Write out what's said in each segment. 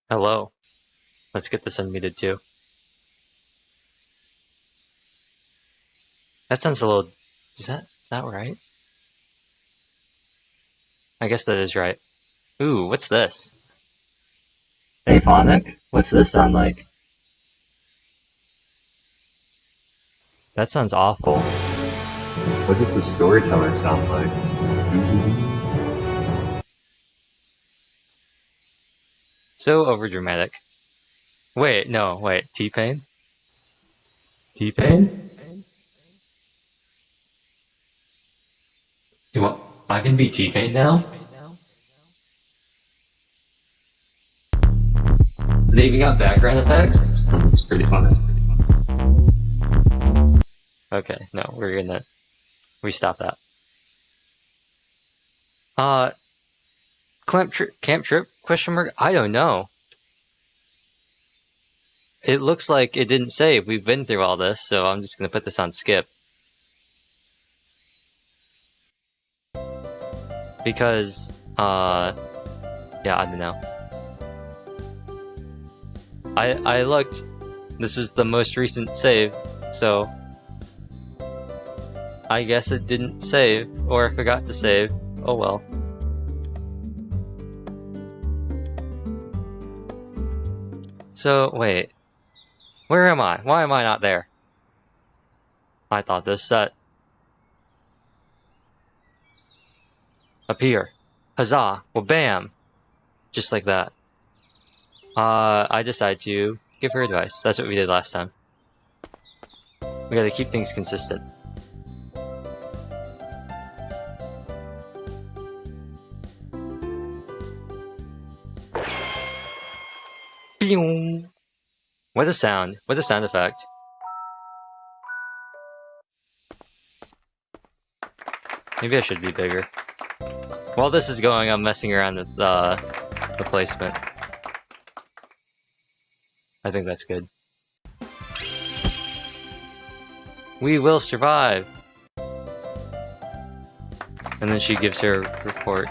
Hello. Let's get this unmuted too. That sounds a little... Is that right? I guess that is right. Ooh, what's this? Hey, Phonic? What's this sound like? That sounds awful. What does the storyteller sound like? So overdramatic. Wait, no, wait. T-Pain? T-Pain? You want... I can be T-Pain now? They even got background effects? That's pretty funny. Okay, no, we're gonna... We stop that. Camp trip? Question mark? I don't know. It looks like it didn't save. We've been through all this, so I'm just gonna put this on skip. Because, yeah, I don't know. I looked. This was the most recent save, so I guess it didn't save, or I forgot to save. Oh well. So, wait. Where am I? Why am I not there? I thought this set. Appear. Huzzah! Well, bam! Just like that. I decided to give her advice. That's what we did last time. We gotta keep things consistent. What a sound. What a sound effect. Maybe I should be bigger. While this is going, I'm messing around with the placement. I think that's good. We will survive! And then she gives her report.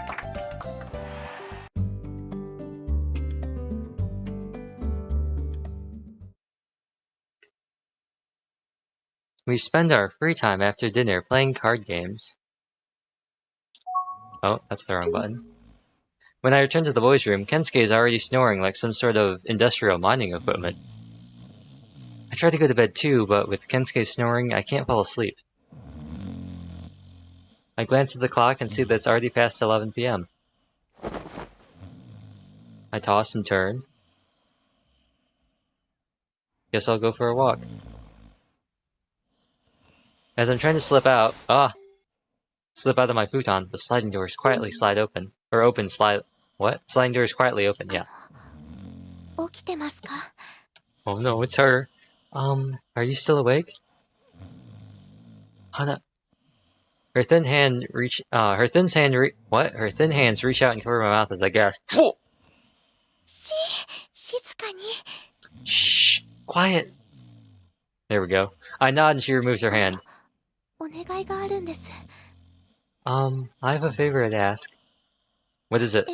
We spend our free time after dinner playing card games. Oh, that's the wrong button. When I return to the boys' room, Kensuke is already snoring like some sort of industrial mining equipment. I try to go to bed too, but with Kensuke snoring, I can't fall asleep. I glance at the clock and see that it's already past 11 p.m. I toss and turn. Guess I'll go for a walk. As I'm trying to slip out of my futon, the sliding doors quietly slide open. Or open slide... What? Sliding doors quietly open, yeah. Oh no, it's her. Are you still awake? Hana... Her thin hands reach out and cover my mouth as I gasp. Shh! Quiet! There we go. I nod and she removes her hand. I have a favor to ask. What is it?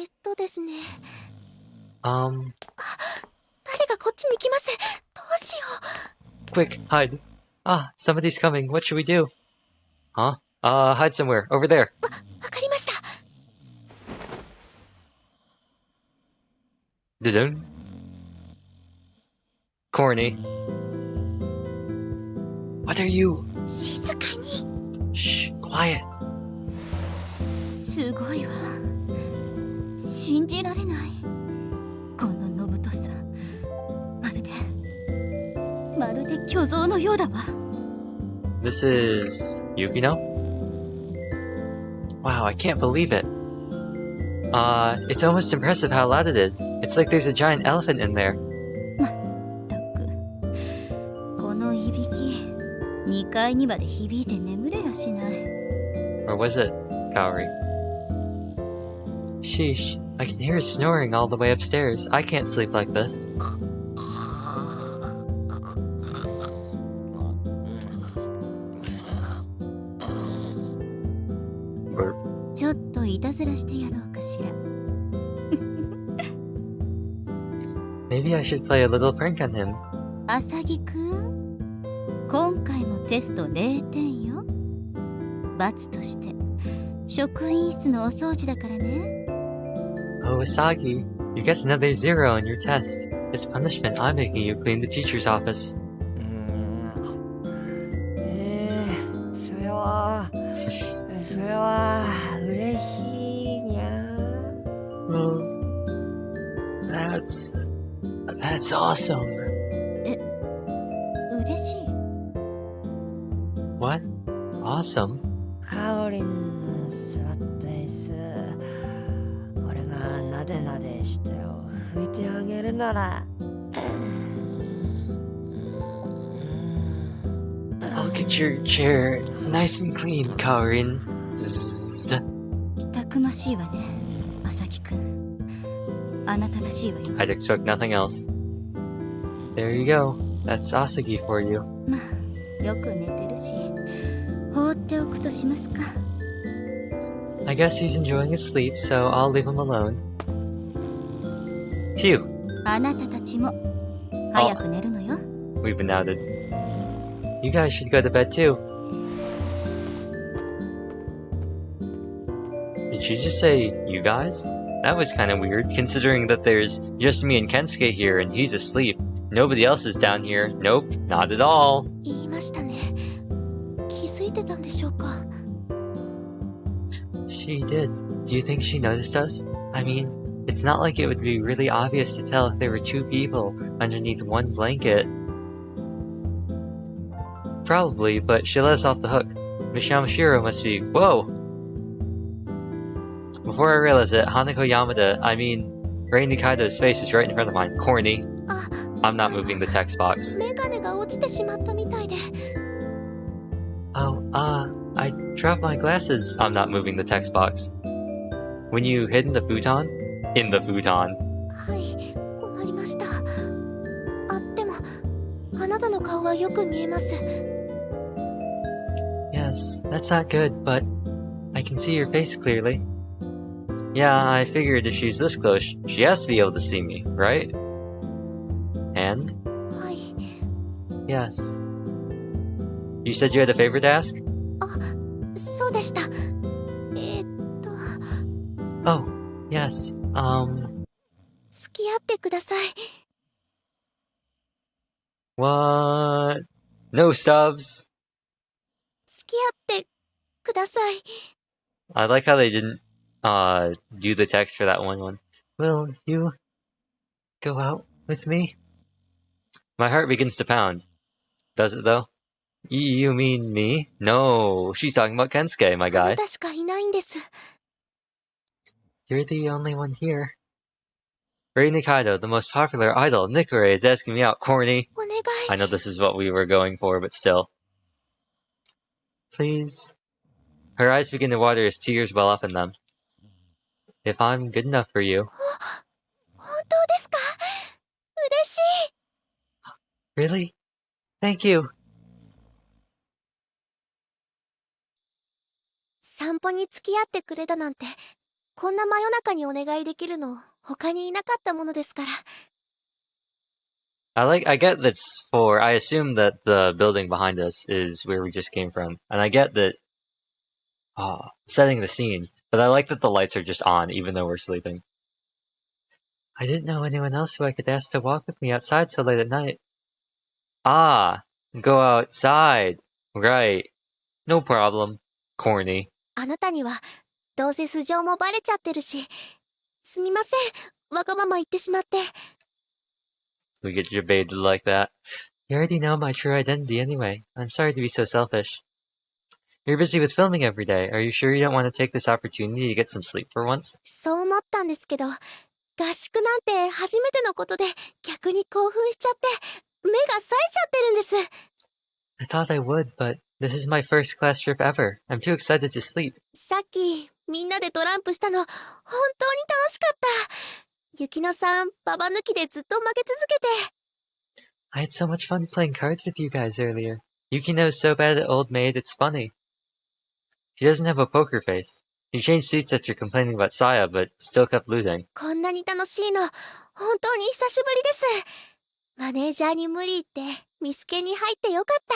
Quick, hide. Somebody's coming. What should we do? Huh? Hide somewhere. Over there. Dun. Corny. What are you? Shh, quiet. This is Yukino? Wow, I can't believe it. It's almost impressive how loud it is. It's like there's a giant elephant in there. Or was it Kaori? Sheesh, I can hear her snoring all the way upstairs. I can't sleep like this. Burp. Maybe I should play a little prank on him. アサギくん、今回のテスト0点よ。罰として職員室のお掃除だからね。Oh, Asagi, you get another 0 on your test. As punishment, I'm making you clean the teacher's office. それは嬉しいにゃ。Oh, that's awesome. 嬉しい。What? Awesome? カオリンの座った椅子、俺がなでなでして拭いてあげるなら。I'll get your chair nice and clean, Kaorin. Zzz. たくましいわね、アサギくん。あなたらしいわよ。I'd expect nothing else. There you go. That's Asagi for you. まあ、よく寝てるし、放っておくとしますか。I guess he's enjoying his sleep, so I'll leave him alone. Phew. あなたたちも早く寝るのよ。We've been outed. You guys should go to bed too. Did she just say, you guys? That was kind of weird, considering that there's just me and Kensuke here and he's asleep. Nobody else is down here. Nope, not at all. 言いましたね。気づいてたんでしょうか。She did. Do you think she noticed us? I mean, it's not like it would be really obvious to tell if there were 2 people underneath 1 blanket. Probably, but she let us off the hook. Miss Yamashiro must be— Whoa! Before I realized it, Hanako Yamada, I mean, Rei Nikaido's face is right in front of mine. Corny. I'm not moving the text box. メガネが落ちてしまったみたいで。Oh, I dropped my glasses. I'm not moving the text box. When you hid in the futon? In the futon. はい、困りました。あ、でも、あなたの顔はよく見えます。Yes, that's not good, but I can see your face clearly. Yeah, I figured if she's this close, she has to be able to see me, right? And? はい。Yes. You said you had a favor to ask? そうでした。Oh, yes, 付き合ってください。What? No stubs? 付き合ってください。I like how they didn't, do the text for that one. Will you go out with me? My heart begins to pound. Does it though? You mean me? No, she's talking about Kensuke, my あ guy. なたしかいないんです。You're the only one here. Rei Nikaido, the most popular idol, Nikore, is asking me out, corny. お願い。 I know this is what we were going for, but still. Please. Her eyes begin to water as tears well up in them. If I'm good enough for you. 本当ですか？嬉しい。 Really? Thank you. 散歩に付き合ってくれたなんて、こんな真夜中にお願いできるの他にいなかったものですから。I get that's for— I assume that the building behind us is where we just came from. And I get that, setting the scene. But I like that the lights are just on, even though we're sleeping. I didn't know anyone else who I could ask to walk with me outside so late at night. Ah, go outside. Right. No problem. Corny. あなたにはどうせ素性もバレちゃってるし、すみません、わがまま言ってしまって。We get debated like that. You already know my true identity anyway. I'm sorry to be so selfish. You're busy with filming every day. Are you sure you don't want to take this opportunity to get some sleep for once? そう思ったんですけど、合宿なんて初めてのことで逆に興奮しちゃって目が冴えちゃってるんです。 I thought I would, but this is my first class trip ever. I'm too excited to sleep. さっきみんなでトランプしたの本当に楽しかった。雪乃さん、ババ抜きでずっと負け続けて。 I had so much fun playing cards with you guys earlier. Yukino's so bad at Old Maid, it's funny. She doesn't have a poker face. You changed seats after complaining about Saya, but still kept losing. こんなに楽しいの本当に久しぶりです。マネージャーに無理言ってミスケに入ってよかった。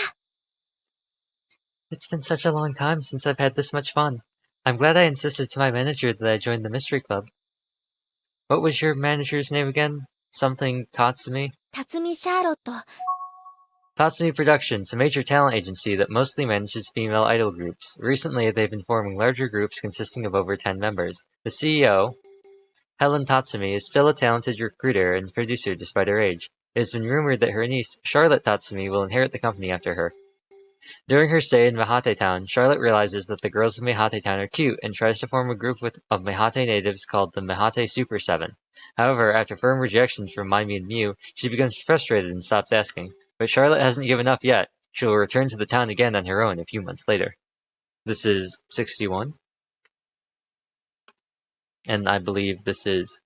It's been such a long time since I've had this much fun. I'm glad I insisted to my manager that I join the mystery club. What was your manager's name again? Something Tatsumi? 辰巳シャーロット。Tatsumi Productions, a major talent agency that mostly manages female idol groups. Recently, they've been forming larger groups consisting of over 10 members. The CEO, Helen Tatsumi, is still a talented recruiter and producer despite her age. It has been rumored that her niece, Charlotte Tatsumi, will inherit the company after her. During her stay in Mehate Town, Charlotte realizes that the girls of Mehate Town are cute and tries to form a group of Mehate natives called the Mehate Super 7. However, after firm rejections from Maimi and Mew, she becomes frustrated and stops asking. But Charlotte hasn't given up yet. She will return to the town again on her own a few months later. This is 61. And I believe this is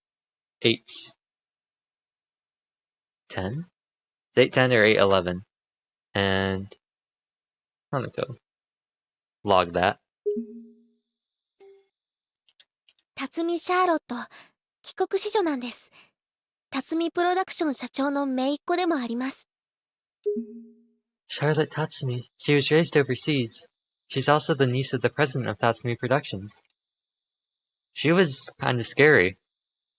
810? It's 810 or 811. And I'm gonna go log that. 辰巳シャーロット、帰国子女なんです。辰巳プロダクション社長の姪っ子でもあります。Charlotte Tatsumi. She was raised overseas. She's also the niece of the president of Tatsumi Productions. She was kinda scary.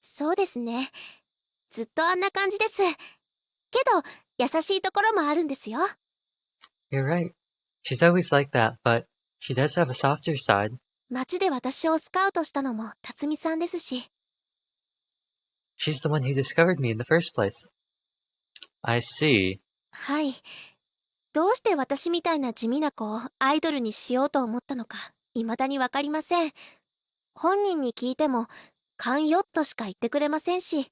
そうですね。ずっとあんな感じです。けど、優しいところもあるんですよ。You're right. She's always like that, but she does have a softer side. 街で私をスカウトしたのも辰巳さんですし。She's the one who discovered me in the first place. I see. はい。どうして私みたいな地味な子をアイドルにしようと思ったのか、未だにわかりません。本人に聞いても、勘よっとしか言ってくれませんし。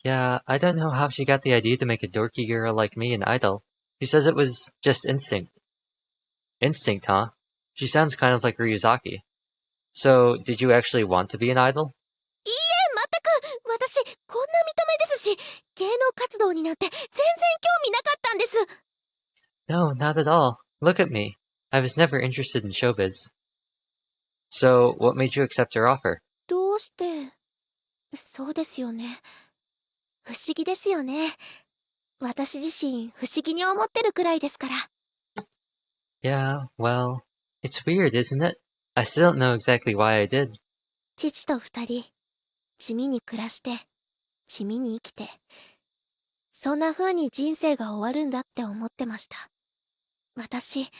Yeah, I don't know how she got the idea to make a dorky girl like me an idol. She says it was just instinct. Instinct, huh? She sounds kind of like Ryuzaki. So, did you actually want to be an idol? いいえ、全く私、こんな見た目ですし、芸能活動になんて全然興味なかったんです。No, not at all. Look at me. I was never interested in showbiz. So, what made you accept her offer? どうして、そうですよね。不思議ですよね。私自身不思議に思ってるくらいですから。Yeah, well, it's weird, isn't it? I still don't know exactly why I did. 父と二人、地味に暮らして、地味に生きて、そんな風に人生が終わるんだって思ってました。私、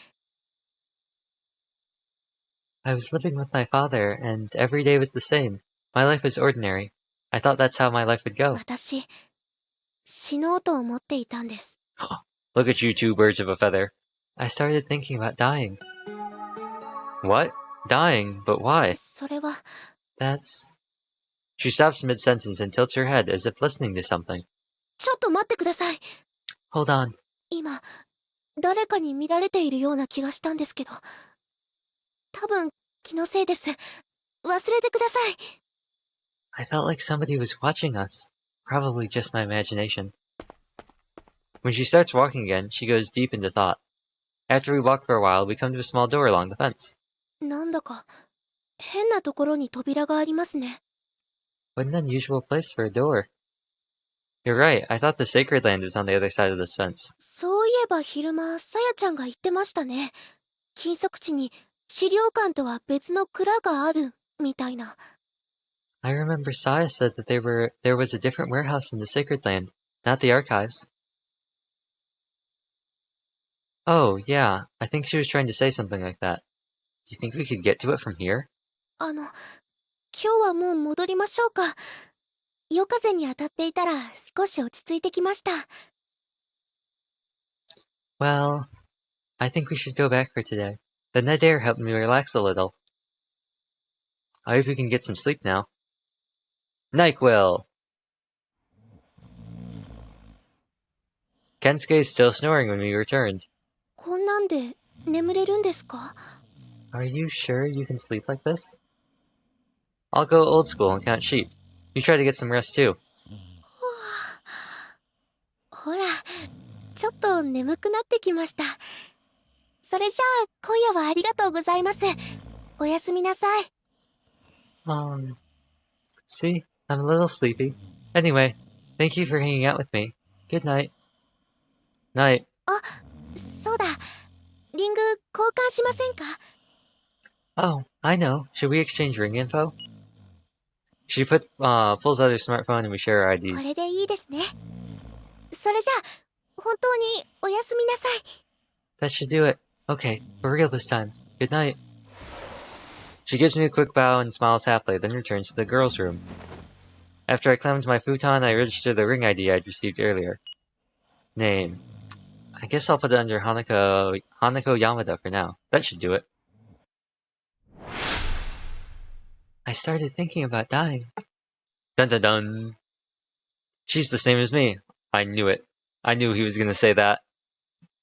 I was living with my father, and every day was the same. My life was ordinary. I thought that's how my life would go. 私、死のうと思っていたんです。Look at you two birds of a feather. I started thinking about dying. What? Dying? But why? それは、That's... She stops mid-sentence and tilts her head as if listening to something. ちょっと待ってください。 Hold on. 今、誰かに見られているような気がしたんですけど。多分、気のせいです。忘れてください。I felt like somebody was watching us. Probably just my imagination. When she starts walking again, she goes deep into thought. After we walk for a while, we come to a small door along the fence. なんだか、変なところに扉がありますね。What an unusual place for a door. You're right, I thought the sacred land was on the other side of this fence. そういえば昼間、さやちゃんが言ってましたね。金属地に資料館とは別の蔵がある、みたいな。I remember Saya said that there was a different warehouse in the sacred land, not the archives. Oh, yeah, I think she was trying to say something like that. Do you think we could get to it from here? 今日はもう戻りましょうか。夜風に当たっていたら少し落ち着いてきました。Well, I think we should go back for today. The night air helped me relax a little. I hope we can get some sleep now. NyQuil! Kensuke is still snoring when we returned. こんなんで眠れるんですか？ Are you sure you can sleep like this? I'll go old school and count sheep. You try to get some rest too. ほら、ちょっと眠くなってきました。それじゃあ今夜はありがとうございます。おやすみなさい。See? I'm a little sleepy. Anyway, thank you for hanging out with me. Good night. Night. あ、そうだ。リング交換しませんか？ Oh, I know. Should we exchange ring info? She pulls out her smartphone and we share our これ IDs. でいいですね。それじゃあ、本当におやすみなさい。 That should do it. Okay, for real this time. Good night. She gives me a quick bow and smiles happily, then returns to the girls' room. After I climb to my futon, I register the ring ID I'd received earlier. Name. I guess I'll put it under Hanako Yamada for now. That should do it. I started thinking about dying. Dun dun dun. She's the same as me. I knew it. I knew he was gonna say that.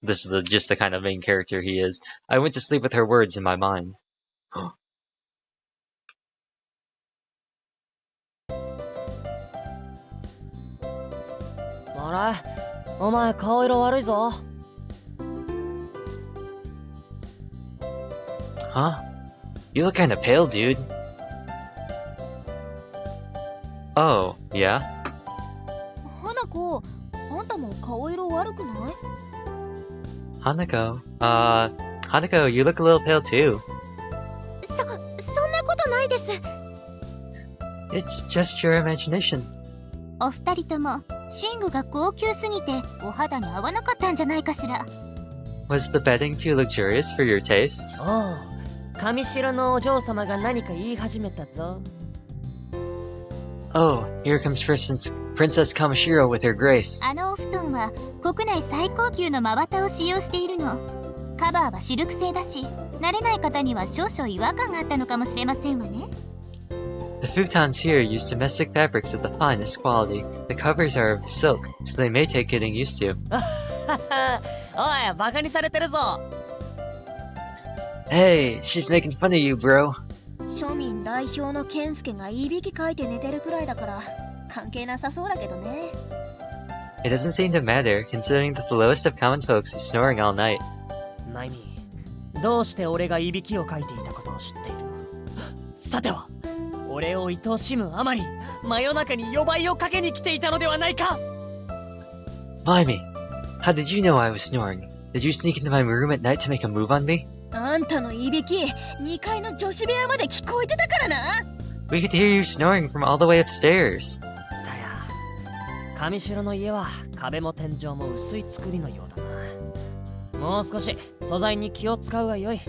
This is just the kind of main character he is. I went to sleep with her words in my mind. あれ、お前顔色悪いぞ。Huh? You look kinda pale, dude. Oh, yeah? 花子、あんたも顔色悪くない？ Hanako. Hanako, you look a little pale too. そんなことないです。 It's just your imagination. お二人とも寝具が高級すぎてお肌に合わなかったんじゃないかしら。 Was the bedding too luxurious for your tastes? おう、上城のお嬢様が何か言い始めたぞ。Oh, here comes Princess Kamishiro with her grace. あのお布団は国内最高級の真綿を使用しているの。カバーはシルク製だし、慣れない方には少々違和感があったのかもしれませんわね。 The futons here use domestic fabrics of the finest quality. The covers are of silk, so they may take getting used to. おい、バカにされてるぞ。Hey, she's making fun of you, bro. 庶民代表の健介がいびきかいて寝てるくらいだから関係なさそうだけどね。 It doesn't seem to matter, considering that the lowest of common folks is snoring all night. ナイミー、どうして俺がいびきをかいていたことを知っている？さては、俺を愛おしむあまり、真夜中に夜ばいをかけに来ていたのではないか？ Blimey, how did you know I was snoring? Did you sneak into my room at night to make a move on me? あんたのいびき2階の女子部屋まで聞こえてたからな。 We could hear you snoring from all the way upstairs. さや、上城の家は壁も天井も薄い作りのようだな。もう少し素材に気を使うがよい。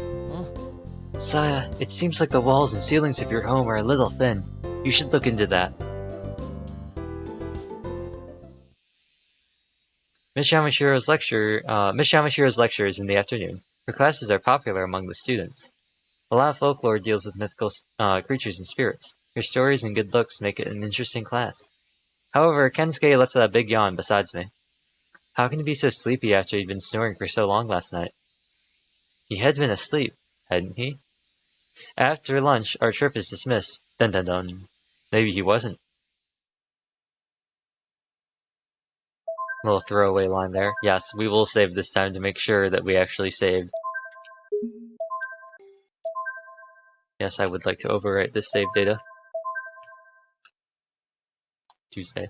Saya, it seems like the walls and ceilings of your home are a little thin. You should look into that. Miss Yamashiro's lecture is in the afternoon. Her classes are popular among the students. A lot of folklore deals with mythical creatures and spirits. Her stories and good looks make it an interesting class. However, Kensuke lets out a big yawn besides me. How can he be so sleepy after he'd been snoring for so long last night? He had been asleep, hadn't he? After lunch, our trip is dismissed. Dun dun dun. Maybe he wasn't. Little throwaway line there. Yes, we will save this time to make sure that we actually saved. Yes, I would like to overwrite this save data. Tuesday.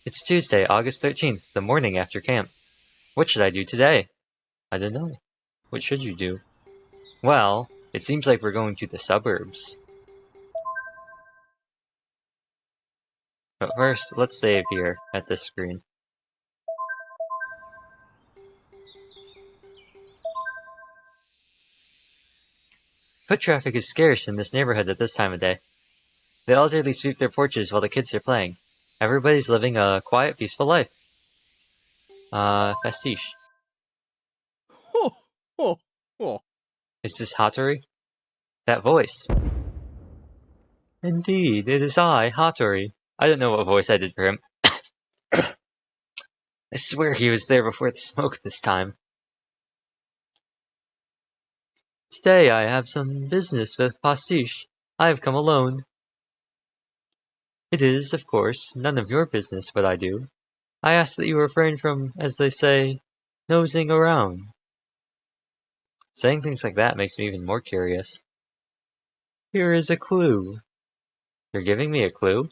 It's Tuesday, August 13th, the morning after camp. What should I do today? I don't know. What should you do? Well, it seems like we're going to the suburbs. But first, let's save here at this screen. Foot traffic is scarce in this neighborhood at this time of day. The elderly sweep their porches while the kids are playing. Everybody's living a quiet, peaceful life. Pastiche. Is this Hattori? That voice. Indeed, it is I, Hattori. I don't know what voice I did for him. I swear he was there before the smoke this time. Today I have some business with Pastiche. I have come alone. It is, of course, none of your business what I do. I ask that you refrain from, as they say, nosing around. Saying things like that makes me even more curious. Here is a clue. You're giving me a clue?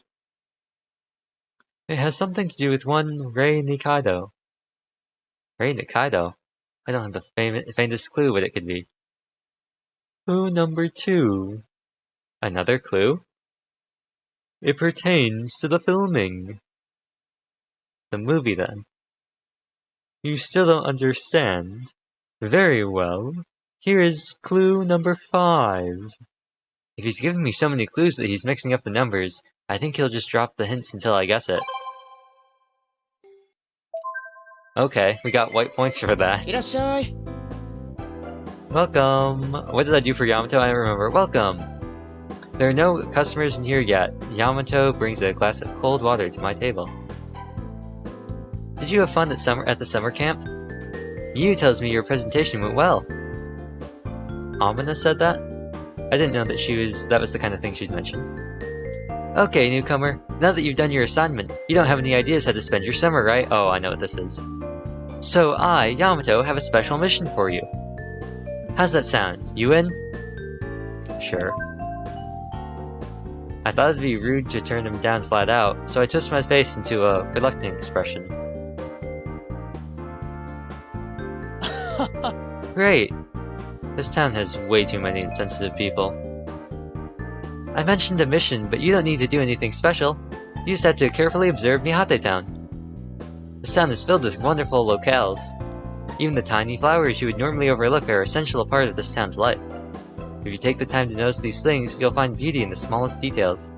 It has something to do with one Rei Nikaido. Rei Nikaido? I don't have the faintest clue what it could be. Clue number 2. Another clue? It pertains to the filming. The movie, then. You still don't understand. Very well. Here is clue number 5. If he's giving me so many clues that he's mixing up the numbers, I think he'll just drop the hints until I guess it. Okay, we got white points for that. Welcome! What did I do for Yamato? I don't remember. Welcome! There are no customers in here yet. Yamato brings a glass of cold water to my table. Did you have fun at the summer camp? Yu tells me your presentation went well. Amina said that? I didn't know that that was the kind of thing she'd mention. Okay, newcomer. Now that you've done your assignment, you don't have any ideas how to spend your summer, right? Oh, I know what this is. So I, Yamato, have a special mission for you. How's that sound? You in? Sure. I thought it'd be rude to turn him down flat out, so I twisted my face into a reluctant expression. Great! This town has way too many insensitive people. I mentioned a mission, but you don't need to do anything special. You just have to carefully observe Mihate Town. This town is filled with wonderful locales. Even the tiny flowers you would normally overlook are an essential part of this town's life. If you take the time to notice these things, you'll find beauty in the smallest details.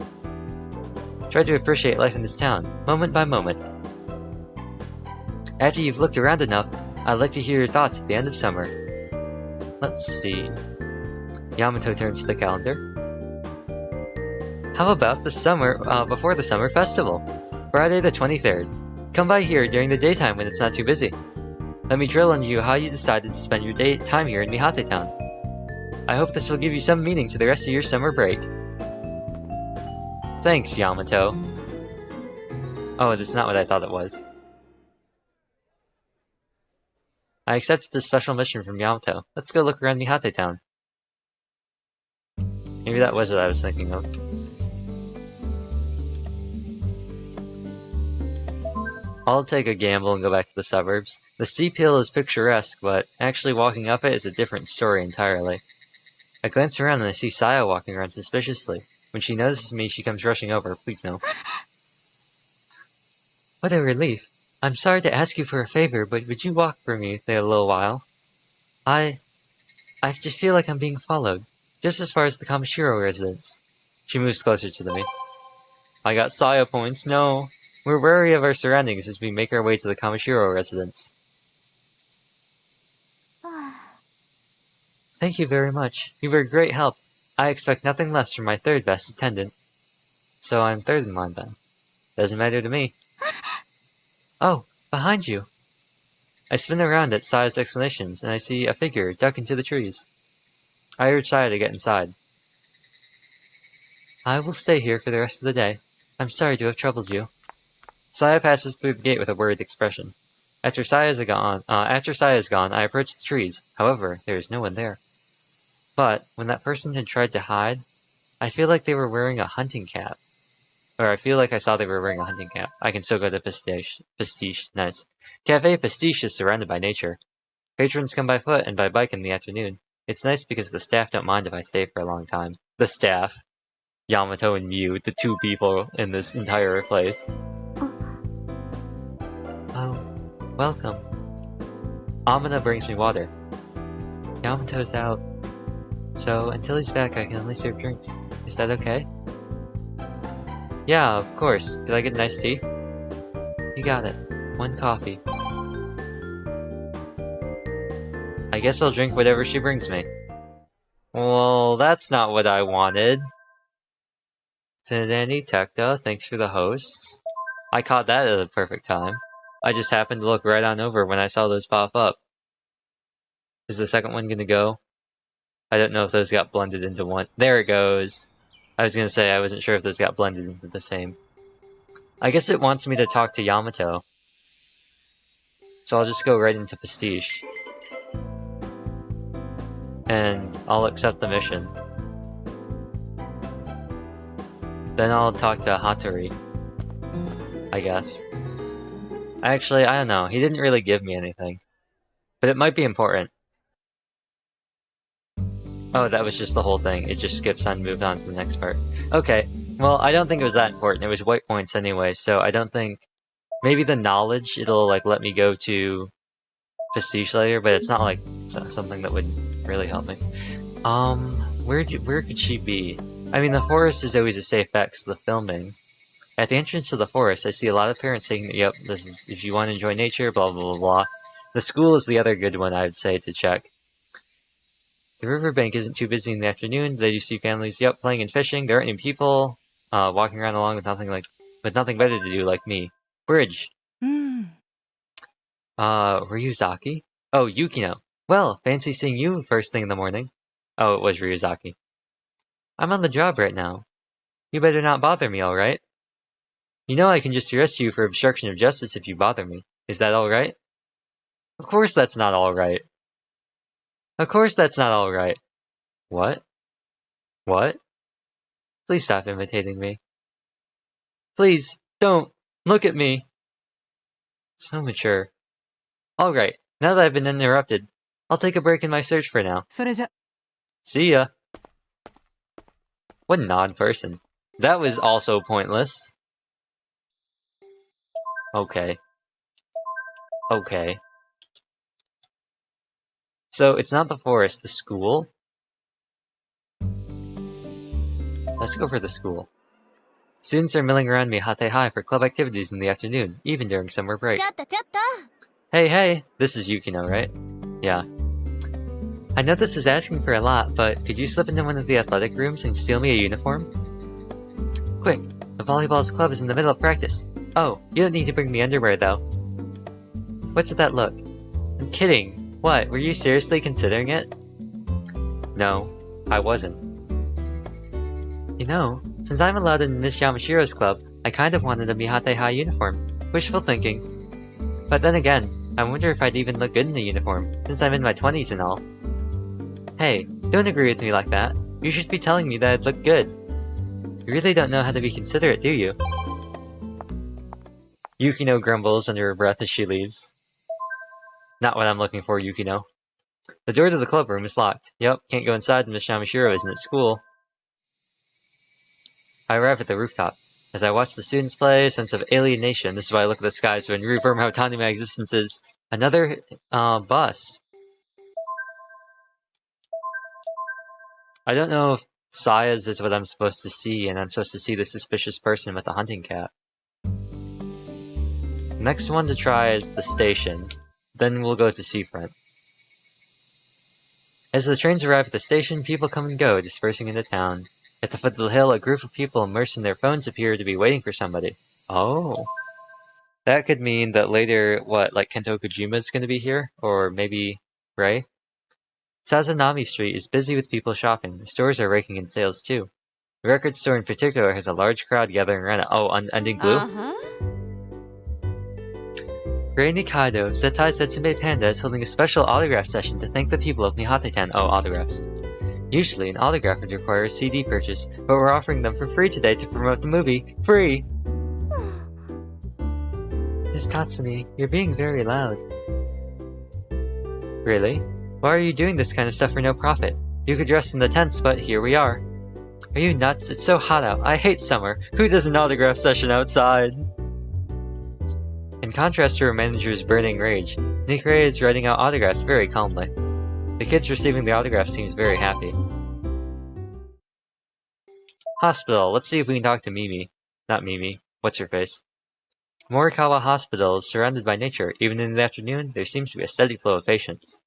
Try to appreciate life in this town, moment by moment. After you've looked around enough, I'd like to hear your thoughts at the end of summer. Let's see. Yamato turns to the calendar. How about before the summer festival? Friday the 23rd. Come by here during the daytime when it's not too busy. Let me drill on you how you decided to spend your time here in Mihate Town. I hope this will give you some meaning to the rest of your summer break. Thanks, Yamato. Oh, it's not what I thought it was. I accepted this special mission from Yamato. Let's go look around Mihate Town. Maybe that was what I was thinking of. I'll take a gamble and go back to the suburbs. The steep hill is picturesque, but actually walking up it is a different story entirely. I glance around and I see Saya walking around suspiciously. When she notices me, she comes rushing over. Please no. What a relief. I'm sorry to ask you for a favor, but would you walk for me for a little while? I just feel like I'm being followed. Just as far as the Kamishiro residence. She moves closer to me. I got Saya points, no. We're wary of our surroundings as we make our way to the Kamishiro residence. Thank you very much. You were a great help. I expect nothing less from my third best attendant. So I'm third in line then. Doesn't matter to me. Oh, behind you. I spin around at Saya's explanations and I see a figure duck into the trees. I urge Saya to get inside. I will stay here for the rest of the day. I'm sorry to have troubled you. Saya passes through the gate with a worried expression. After Saya is gone, I approach the trees. However, there is no one there. But when that person had tried to hide, I feel like they were wearing a hunting cap. Or I feel like I saw they were wearing a hunting cap. I can still go to Pastiche. Nice. Cafe Pastiche is surrounded by nature. Patrons come by foot and by bike in the afternoon. It's nice because the staff don't mind if I stay for a long time. The staff. Yamato and Miu, the two people in this entire place. Oh, welcome. Amina brings me water. Yamato's out. So, until he's back, I can only serve drinks. Is that okay? Yeah, of course. Did I get an iced tea? You got it. 1 coffee. I guess I'll drink whatever she brings me. Well, that's not what I wanted. Danny Tekta, thanks for the hosts. I caught that at the perfect time. I just happened to look right on over when I saw those pop up. Is the second one gonna go? I don't know if those got blended into one. There it goes. I was gonna say I wasn't sure if those got blended into the same. I guess it wants me to talk to Yamato. So I'll just go right into Pastiche. and I'll accept the mission. Then I'll talk to Hattori, I guess. Actually, I don't know. He didn't really give me anything. But it might be important. Oh, that was just the whole thing. It just skips on and moved on to the next part. Okay, well, I don't think it was that important. It was white points anyway, so I don't think... Maybe the knowledge, it'll like let me go to Prestige later, but it's not like something that would really help me. Where could she be? I mean, the forest is always a safe bet because of the filming. At the entrance to the forest, I see a lot of parents saying, yep, this is, if you want to enjoy nature, blah blah blah blah. The school is the other good one I would say to check. The riverbank isn't too busy in the afternoon. They do see families, yep, playing and fishing. There aren't any people walking around along with nothing better to do like me. Bridge. Ryuzaki? Oh, Yukino. Well, fancy seeing you first thing in the morning. Oh, it was Ryuzaki. I'm on the job right now. You better not bother me, alright? You know I can just arrest you for obstruction of justice if you bother me. Is that alright? Of course that's not alright. Of course that's not alright. What? What? Please stop imitating me. Please, don't! Look at me! So mature. Alright, now that I've been interrupted, I'll take a break in my search for now. See ya! What an odd person. That was also pointless. Okay. Okay. So, it's not the forest, the school? Let's go for the school. Students are milling around Mihate High for club activities in the afternoon, even during summer break. Hey, hey! This is Yukino, right? Yeah. I know this is asking for a lot, but could you slip into one of the athletic rooms and steal me a uniform? Quick! The volleyball's club is in the middle of practice. Oh, you don't need to bring me underwear, though. What's with that look? I'm kidding. What, were you seriously considering it? No, I wasn't. You know, since I'm allowed in Miss Yamashiro's club, I kind of wanted a Mihate High uniform. Wishful thinking. But then again, I wonder if I'd even look good in a uniform, since I'm in my 20s and all. Hey, don't agree with me like that. You should be telling me that I'd look good. You really don't know how to be considerate, do you? Yukino grumbles under her breath as she leaves. Not what I'm looking for, Yukino. The door to the club room is locked. Yep, can't go inside when Miss Yamashiro isn't at school. I arrive at the rooftop. As I watch the students play, a sense of alienation. This is why I look at the skies and reaffirm how tiny my existence is. Another, bus. I don't know if Saya's is what I'm supposed to see, and I'm supposed to see the suspicious person with the hunting cap. Next one to try is the station. Then we'll go to Seafront. As the trains arrive at the station, people come and go, dispersing into town. At the foot of the hill, a group of people immersed in their phones appear to be waiting for somebody. Oh. That could mean that later, like Kento Kojima's gonna be here? Or maybe Ray? Sazanami Street is busy with people shopping. The stores are raking in sales too. The record store in particular has a large crowd gathering around it. Oh, Unending Blue? Ray Nikaido, Zetai Setsume Panda, is holding a special autograph session to thank the people of Mihate-ten. Oh, autographs. Usually, an autograph would require a CD purchase, but we're offering them for free today to promote the movie. Free! Miss Tatsumi, you're being very loud. Really? Why are you doing this kind of stuff for no profit? You could rest in the tents, but here we are. Are you nuts? It's so hot out. I hate summer. Who does an autograph session outside? In contrast to her manager's burning rage, Nikare is writing out autographs very calmly. The kids receiving the autograph seems very happy. Hospital. Let's see if we can talk to Mimi. Not Mimi. What's her face? Morikawa Hospital is surrounded by nature. Even in the afternoon, there seems to be a steady flow of patients.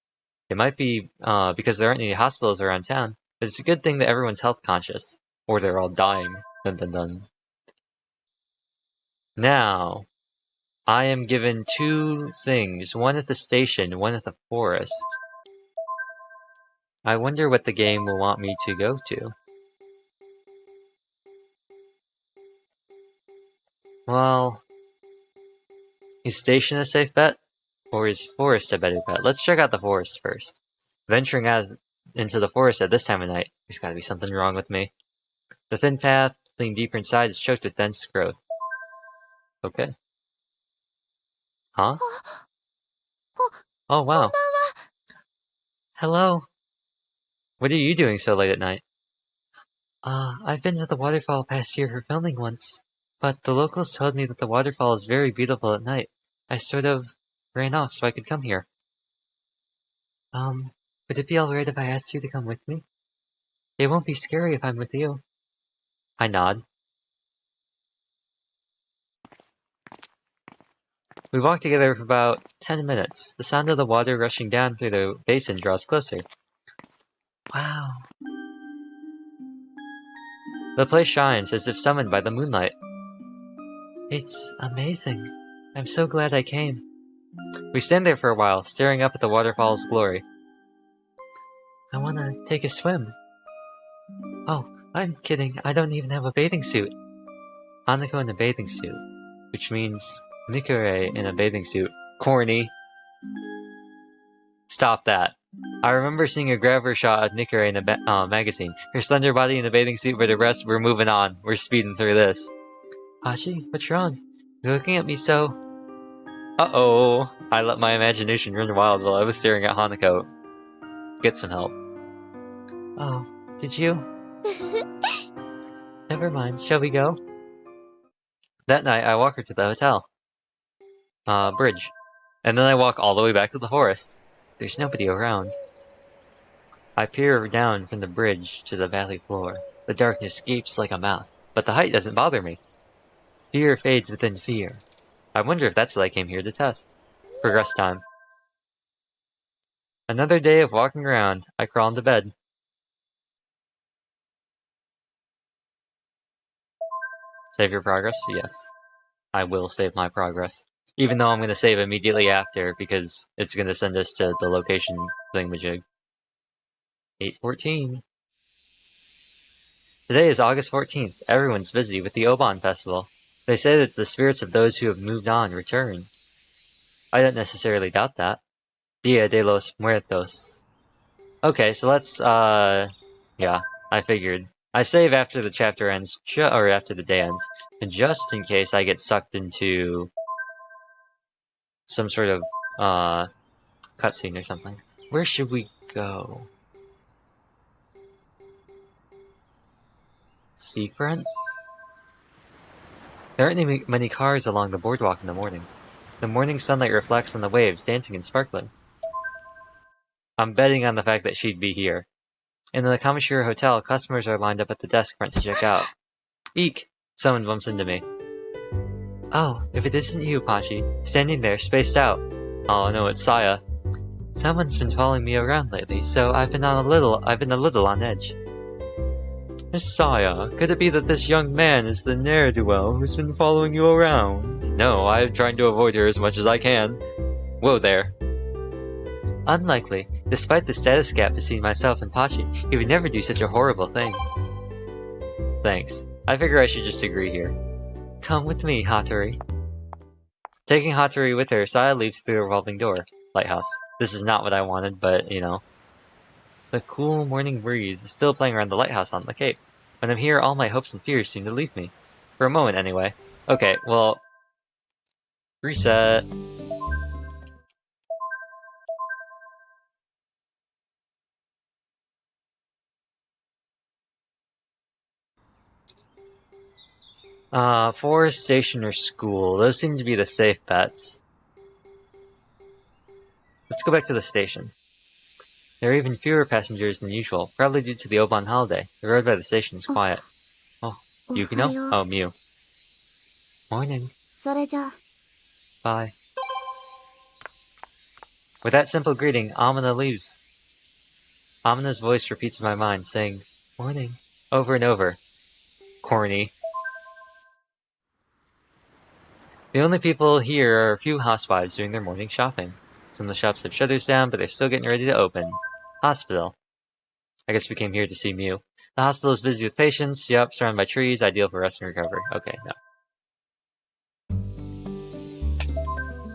It might be because there aren't any hospitals around town, but it's a good thing that everyone's health conscious. Or they're all dying. Dun dun dun. Now, I am given two things. One at the station, one at the forest. I wonder what the game will want me to go to. Well, is station a safe bet? Or is forest a better bet? Let's check out the forest first. Venturing out into the forest at this time of night. There's gotta be something wrong with me. The thin path, leading deeper inside, is choked with dense growth. Okay. Huh? Oh, wow. Hello. What are you doing so late at night? I've been to the waterfall past here for filming once, but the locals told me that the waterfall is very beautiful at night. I sort of ran off so I could come here. Would it be alright if I asked you to come with me? It won't be scary if I'm with you. I nod. We walk together for about 10 minutes. The sound of the water rushing down through the basin draws closer. Wow. The place shines as if summoned by the moonlight. It's amazing. I'm so glad I came. We stand there for a while, staring up at the waterfall's glory. I want to take a swim. Oh, I'm kidding. I don't even have a bathing suit. Hanako in a bathing suit, which means Nikure in a bathing suit. Corny. Stop that. I remember seeing a grabber shot of Nikure in a magazine. Her slender body in a bathing suit, but the rest, we're moving on. We're speeding through this. Hachi, what's wrong? You're looking at me so... Uh-oh. I let my imagination run wild while I was staring at Hanako. Get some help. Oh, did you? Never mind. Shall we go? That night, I walk her to the hotel. Bridge. And then I walk all the way back to the forest. There's nobody around. I peer down from the bridge to the valley floor. The darkness gapes like a mouth, but the height doesn't bother me. Fear fades within fear. I wonder if that's what I came here to test. Progress time. Another day of walking around. I crawl into bed. Save your progress? Yes. I will save my progress. Even though I'm going to save immediately after, because it's going to send us to the location thingamajig. 8:14. Today is August 14th. Everyone's busy with the Oban Festival. They say that the spirits of those who have moved on return. I don't necessarily doubt that. Dia de los Muertos. Okay, so let's, yeah, I figured. I save after the chapter ends, or after the day ends, and just in case I get sucked into some sort of, cutscene or something. Where should we go? Seafront? There aren't many cars along the boardwalk in the morning. The morning sunlight reflects on the waves, dancing and sparkling. I'm betting on the fact that she'd be here. In the Kamishiro Hotel, customers are lined up at the desk front to check out. Eek! Someone bumps into me. Oh, if it isn't you, Pachi, standing there, spaced out. Oh no, it's Saya. Someone's been following me around lately, so I've been a little on edge. Miss Saya, could it be that this young man is the ne'er-do-well who's been following you around? No, I'm trying to avoid her as much as I can. Whoa there. Unlikely. Despite the status gap between myself and Pachi, he would never do such a horrible thing. Thanks. I figure I should just agree here. Come with me, Hattori. Taking Hattori with her, Saya leaves through the revolving door. Lighthouse. This is not what I wanted, but, you know. The cool morning breeze is still playing around the lighthouse on the cape. When I'm here, all my hopes and fears seem to leave me. For a moment, anyway. Okay, well... Reset. Forest, station, or school. Those seem to be the safe bets. Let's go back to the station. There are even fewer passengers than usual, probably due to the Oban holiday. The road by the station is quiet. Oh, Yukino? Oh, Mew. Morning. Bye. With that simple greeting, Amina leaves. Amina's voice repeats in my mind, saying, morning, over and over. Corny. The only people here are a few housewives doing their morning shopping. Some of the shops have shutters down, but they're still getting ready to open. Hospital. I guess we came here to see Mew. The hospital is busy with patients. Yup, surrounded by trees, ideal for rest and recovery. Okay, no.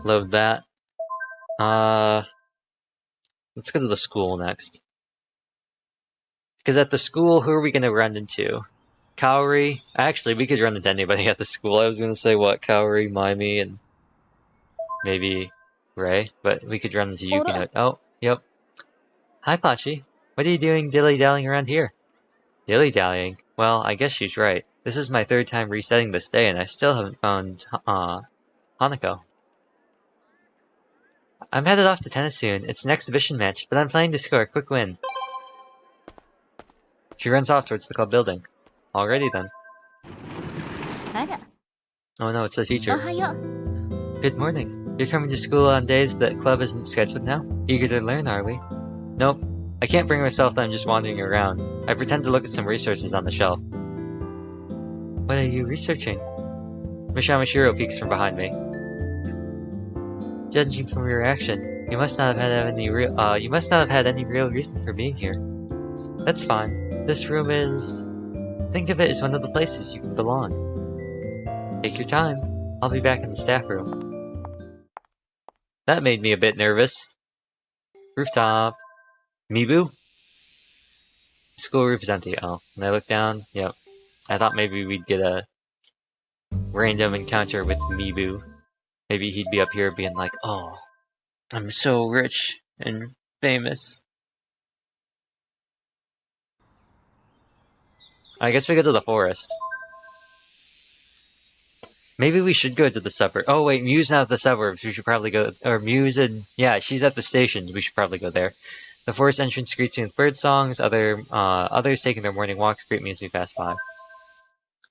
Load that. Let's go to the school next. Because at the school, who are we gonna run into? Kaori? Actually, we could run into anybody at the school. I was gonna say, what, Kaori, Maimi, and maybe Ray, but we could run into Yukino. Oh, yep. Hi, Pachi. What are you doing dilly-dallying around here? Dilly-dallying? Well, I guess she's right. This is my third time resetting this day, and I still haven't found, Hanako. I'm headed off to tennis soon. It's an exhibition match, but I'm planning to score a quick win. She runs off towards the club building. Alrighty then. Oh no, it's the teacher. Good morning. You're coming to school on days that club isn't scheduled now? Eager to learn, are we? Nope. I can't bring myself that I'm just wandering around. I pretend to look at some resources on the shelf. What are you researching? Mishamashiro peeks from behind me. Judging from your reaction, you must not have had any real reason for being here. That's fine. This room is... Think of it as one of the places you can belong. Take your time. I'll be back in the staff room. That made me a bit nervous. Rooftop. Mibu? The school roof is empty. Oh, and I look down. Yep. I thought maybe we'd get a random encounter with Mibu. Maybe he'd be up here being like, oh, I'm so rich and famous. I guess we go to the forest. Maybe we should go to the suburb. Oh wait, Mew's not at the suburbs. We should probably go, or Mew's in, yeah, she's at the stations. We should probably go there. The forest entrance greets me with bird songs. Others taking their morning walks greet me as we pass by.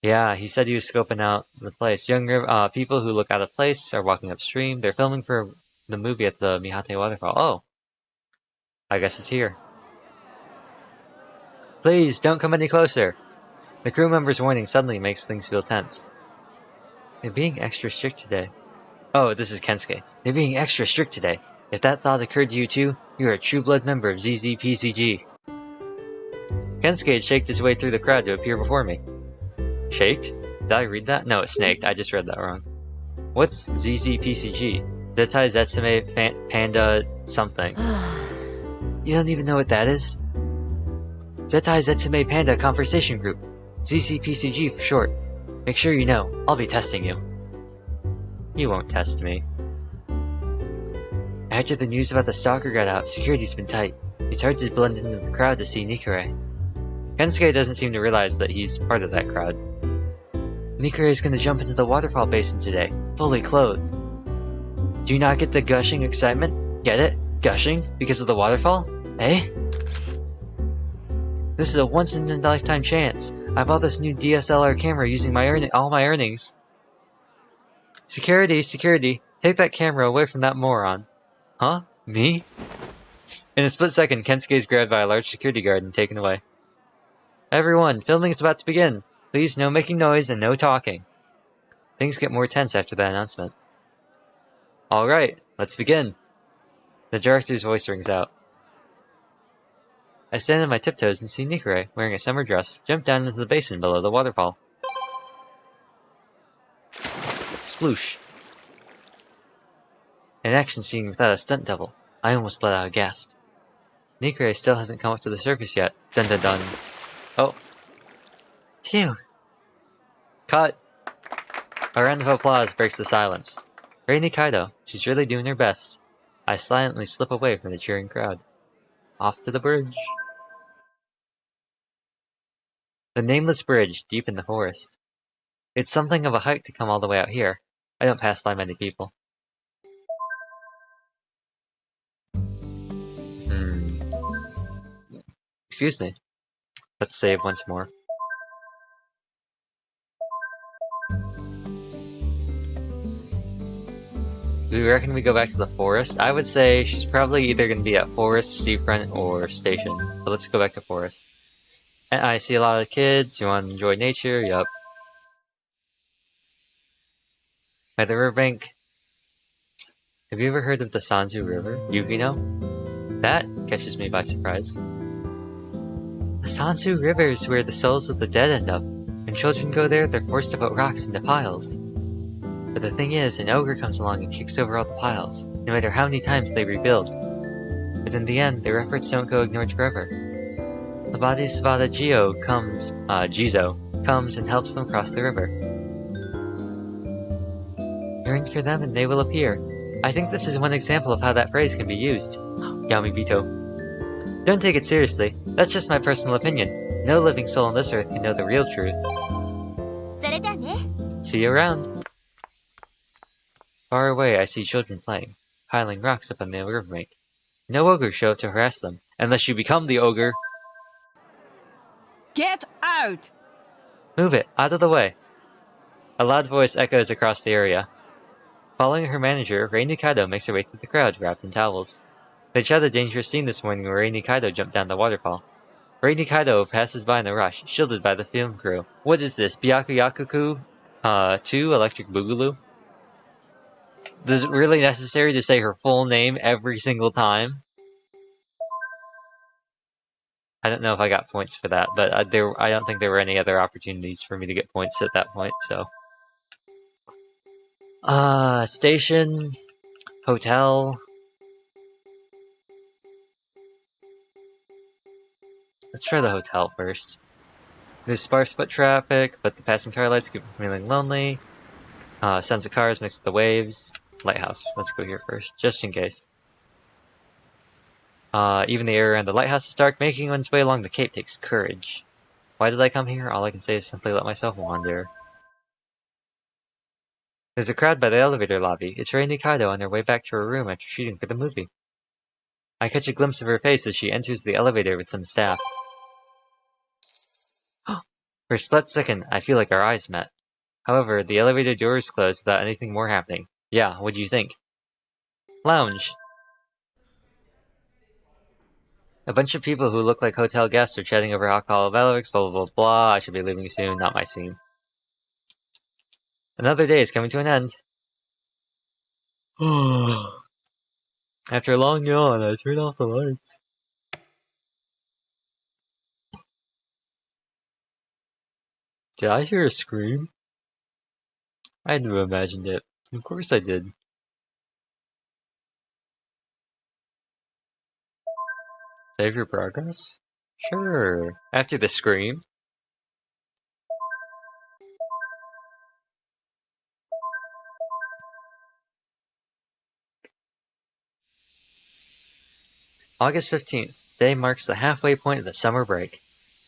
Yeah, he said he was scoping out the place. Younger people who look out of place are walking upstream. They're filming for the movie at the Mihate waterfall. Oh, I guess it's here. Please, don't come any closer. The crew member's warning suddenly makes things feel tense. They're being extra strict today. Oh, this is Kensuke. They're being extra strict today. If that thought occurred to you too, you're a true-blood member of ZZPCG. Kensuke had shaked his way through the crowd to appear before me. Shaked? Did I read that? No, it snaked. I just read that wrong. What's ZZPCG? Zetai Zetsume Panda something. You don't even know what that is? Zetai Zetsume Panda Conversation Group. ZZPCG for short. Make sure you know, I'll be testing you. You won't test me. After the news about the stalker got out, security's been tight. It's hard to blend into the crowd to see Nikure. Kensuke doesn't seem to realize that he's part of that crowd. Nikure is gonna jump into the waterfall basin today, fully clothed. Do you not get the gushing excitement? Get it? Gushing? Because of the waterfall? Eh? This is a once-in-a-lifetime chance. I bought this new DSLR camera using all my earnings. Security, security, take that camera away from that moron. Huh? Me? In a split second, Kensuke is grabbed by a large security guard and taken away. Everyone, filming is about to begin. Please, no making noise and no talking. Things get more tense after that announcement. Alright, let's begin. The director's voice rings out. I stand on my tiptoes and see Nikure, wearing a summer dress, jump down into the basin below the waterfall. Sploosh. An action scene without a stunt double. I almost let out a gasp. Nikure still hasn't come up to the surface yet. Dun dun dun. Oh. Phew. Cut. A round of applause breaks the silence. Rei Nikaido, she's really doing her best. I silently slip away from the cheering crowd. Off to the bridge. The nameless bridge, deep in the forest. It's something of a hike to come all the way out here. I don't pass by many people. Excuse me. Let's save once more. Do we reckon we go back to the forest? I would say she's probably either going to be at forest, seafront, or station. But let's go back to forest. And I see a lot of kids who want to enjoy nature. Yup. By the riverbank. Have you ever heard of the Sanzu River, Yukino? That catches me by surprise. The Sanzu River is where the souls of the dead end up. When children go there, they're forced to put rocks into piles. But the thing is, an ogre comes along and kicks over all the piles, no matter how many times they rebuild. But in the end, their efforts don't go ignored forever. The body spotted Jizo comes and helps them cross the river. Yearn for them and they will appear. I think this is one example of how that phrase can be used. Yamibito. Don't take it seriously. That's just my personal opinion. No living soul on this earth can know the real truth. それじゃあね。 See you around. Far away, I see children playing, piling rocks up on the riverbank. No ogre show up to harass them, unless you become the ogre. Get out! Move it, out of the way. A loud voice echoes across the area. Following her manager, Rei Nikaido makes her way through the crowd, wrapped in towels. They shot a dangerous scene this morning where Rei Nikaido jumped down the waterfall. Rei Nikaido passes by in a rush, shielded by the film crew. What is this, Byakuyakuku? 2 Electric Boogaloo? Is it really necessary to say her full name every single time? I don't know if I got points for that, but I don't think there were any other opportunities for me to get points at that point, so... station... hotel... Let's try the hotel first. There's sparse foot traffic, but the passing car lights keep feeling lonely. Sounds of cars mixed with the waves. Lighthouse. Let's go here first, just in case. Even the area around the lighthouse is dark. Making one's way along the cape takes courage. Why did I come here? All I can say is simply let myself wander. There's a crowd by the elevator lobby. It's Rei Nikaido on her way back to her room after shooting for the movie. I catch a glimpse of her face as she enters the elevator with some staff. For a split second, I feel like our eyes met. However, the elevator doors closed without anything more happening. Yeah, what do you think? Lounge. A bunch of people who look like hotel guests are chatting over alcohol lyrics, blah blah blah blah. I should be leaving soon, not my scene. Another day is coming to an end. After a long yawn, I turn off the lights. Did I hear a scream? I had to have imagined it. Of course I did. Save your progress? Sure. After the scream. August 15th. Day marks the halfway point of the summer break.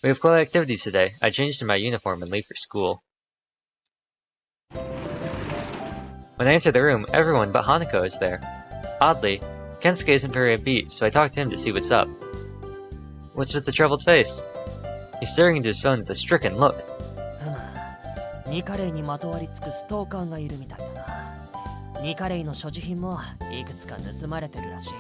We have club activities today. I changed in my uniform and leave for school. When I enter the room, everyone but Hanako is there. Oddly, Kensuke isn't very upbeat, so I talk to him to see what's up. What's with the troubled face? He's staring into his phone with a stricken look. ニカレイにまとわりつくストーカーがいるみたいだな。ニカレイの所持品もいくつか盗まれてるらしい。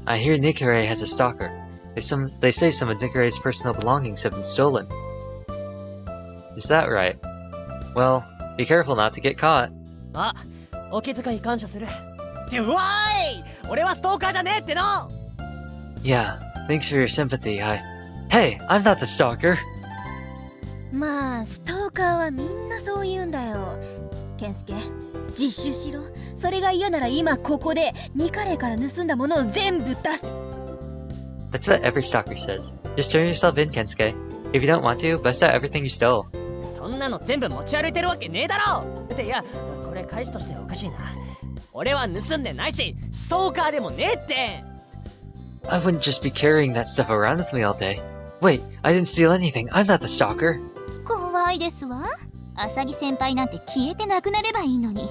I hear Nikarei has a stalker. They say some of Nikarei's personal belongings have been stolen. Is that right? Well, be careful not to get caught. あ、お気遣い感謝する。ってわーい！俺はストーカーじゃねえっての！ Yeah, thanks for your sympathy. Hey, I'm not the stalker. まあストーカーはみんなそう言うんだよ。ケンスケ、実習しろ。それが嫌なら今ここでニカレイから盗んだものを全部出せ。That's what every stalker says. Just turn yourself in, Kensuke. If you don't want to, bust out everything you stole. そんなの全部持ち歩いてるわけねえだろ！っていや、これ返しとしておかしいな。俺は盗んでないし、ストーカーでもねえって！ I wouldn't just be carrying that stuff around with me all day. Wait, I didn't steal anything. I'm not the stalker. 怖いですわ。アサギ先輩なんて消えてなくなればいいのに。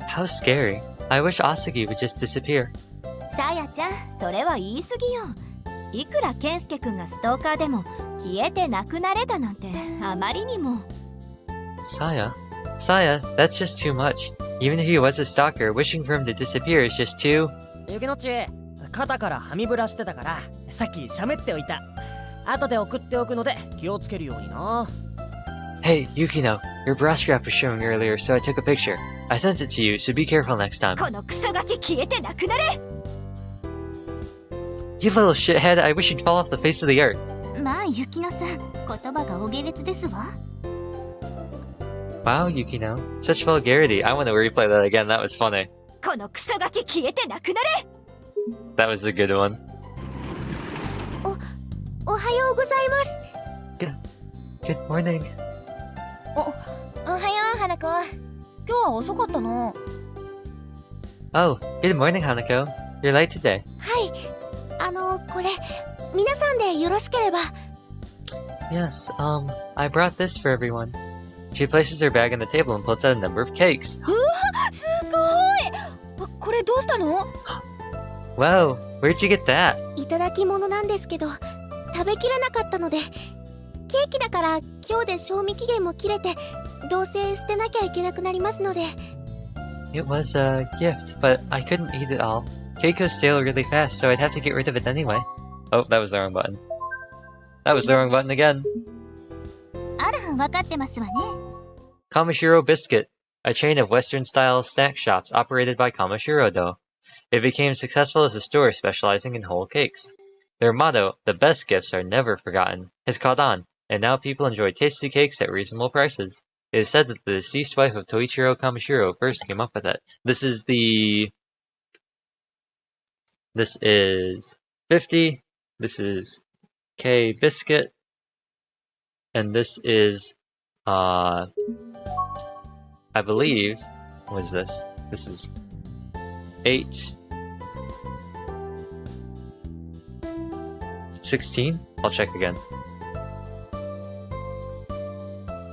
How scary. I wish Asagi would just disappear. さやちゃん、それは言い過ぎよ。いくらケンスケくんがストーカーでも消えてなくなれたなんてあまりにも。Saya? Saya, that's just too much. Even if he was a stalker, wishing for him to disappear is just too... ゆきのっち、肩からはみブラしてたからさっき喋っておいた。後で送っておくので気をつけるようにな。 Hey, Yukino, your bra strap was showing earlier, so I took a picture. I sent it to you, so be careful next time. このクソガキ消えてなくなれ。 You little shithead, I wish you'd fall off the face of the earth. まあユキノさん、言葉がお下劣ですわ。 Wow, Yukino. Such vulgarity. I want to replay that again, that was funny. このクソガキ消えてなくなれ。 That was a good one. あ、おはようございます。 Good morning. おはよう花子。今日は遅かったの。 Oh, good morning, Hanako. You're late today. はい、これ皆さんでよろしければ。 Yes, I brought this for everyone. She places her bag on the table and pulls out a number of cakes. すごい。これどうしたの？ Wow, where'd you get that? いただき物なんですけど食べきれなかったので、ケーキだから今日で賞味期限も切れて、どうせ捨てなきゃいけなくなりますので。 It was a gift, but I couldn't eat it all. Cake goes stale really fast, so I'd have to get rid of it anyway. Oh, that was the wrong button. That was the wrong button again. あら、わかってますわね。 Kamashiro Biscuit, a chain of Western-style snack shops operated by Kamashiro-do. It became successful as a store specializing in whole cakes. Their motto, "The best gifts are never forgotten," has caught on, and now people enjoy tasty cakes at reasonable prices. It is said that the deceased wife of Toichiro Kamashiro first came up with it. This is 50, this is K Biscuit, and this is, I believe, what is this? This is 8, 16? I'll check again.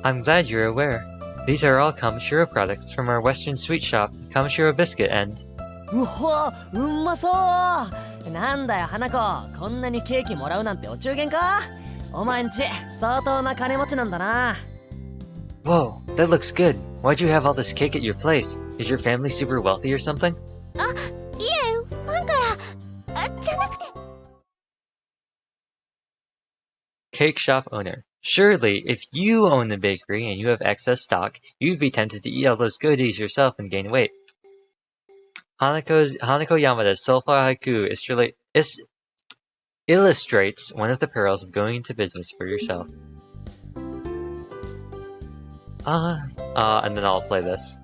I'm glad you're aware. These are all Kamashiro products from our Western sweet shop, Kamashiro Biscuit, and... うほうまそうなんだよ花子、こんなにケーキもらうなんてお中元か。お前んち相当な金持ちなんだな。 Whoa, that looks good. Why'd you have all this cake at your place? Is your family super wealthy or something? いえ、ファンからじゃなくて。 Cake shop owner. Surely, if you own a bakery and you have excess stock, you'd be tempted to eat all those goodies yourself and gain weight. Hanako Yamada's soulful haiku illustrates one of the perils of going into business for yourself. And then I'll play this.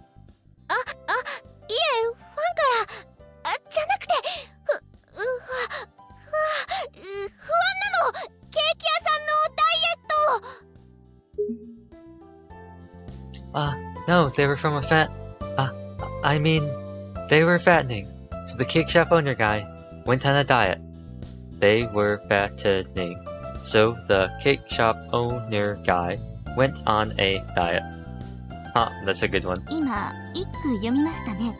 いえ、ファンからじゃなくて、不安なの。ケーキ屋さんのダイエット。 No, they were from a they were fattening. So the cake shop owner guy went on a diet. They were fattening. So the cake shop owner guy went on a diet. That's a good one. 今、一句読みましたね。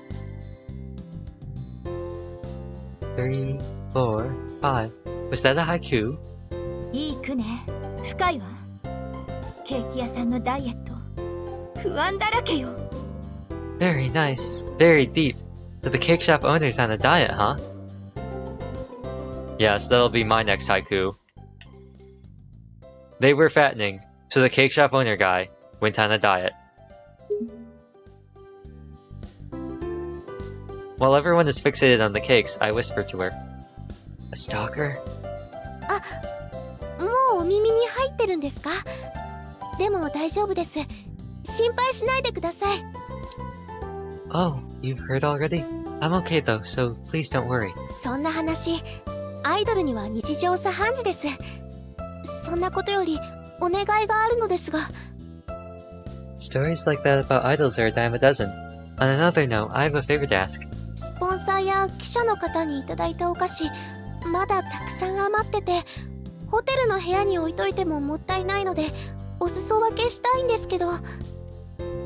3, 4, 5. Was that a haiku? いい句ね。深いわ。ケーキ屋さんのダイエット。不安だらけよ。 Very nice. Very deep. So the cake shop owner's on a diet, huh? Yes, that'll be my next haiku. They were fattening, so the cake shop owner guy went on a diet. While everyone is fixated on the cakes, I whisper to her. A stalker? もうお耳に入ってるんですか？でも大丈夫です。心配しないでください。 Oh, you've heard already? I'm okay though, so please don't worry. そんな話、アイドルには日常茶飯事です。そんなことよりお願いがあるのですが。 Stories like that about idols are a dime a dozen. On another note, I have a favor to ask. スポンサーや記者の方にいただいたお菓子、まだたくさん余ってて、ホテルの部屋に置いといてももったいないので、お裾分けしたいんですけど。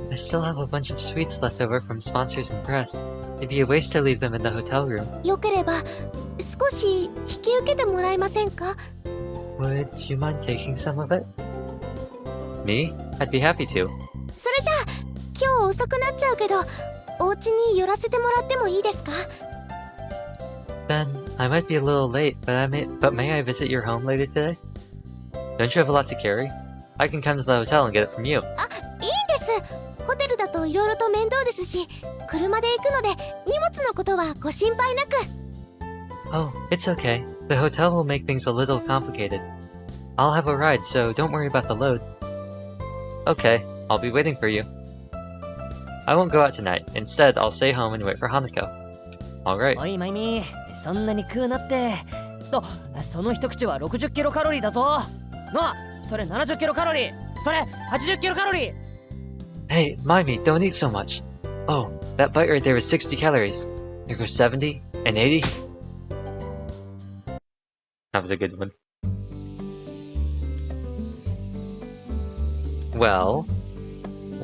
I still have a bunch of sweets left over from sponsors and press. It'd be a waste to leave them in the hotel room. よければ少し引き受けてもらえませんか？ Would you mind taking some of it? Me? I'd be happy to. それじゃあ今日遅くなっちゃうけど、お家に寄らせてもらってもいいですか？ Then, I might be a little late, but may I visit your home later today? Don't you have a lot to carry? I can come to the hotel and get it from you. いいんです。ホテルだと色々と面倒ですし、車で行くので荷物のことはご心配なく。 Oh, it's okay. The hotel will make things a little complicated. I'll have a ride, so don't worry about the load. Okay, I'll be waiting for you. I won't go out tonight. Instead, I'll stay home and wait for Hanako. Alright. おいまゆみ、そんなに食うなって。その一口は60キロカロリーだぞ。それ70キロカロリー。それ80キロカロリー。 Hey, Mimey, don't eat so much. Oh, that bite right there was 60 calories. There goes 70 and 80. That was a good one. Well,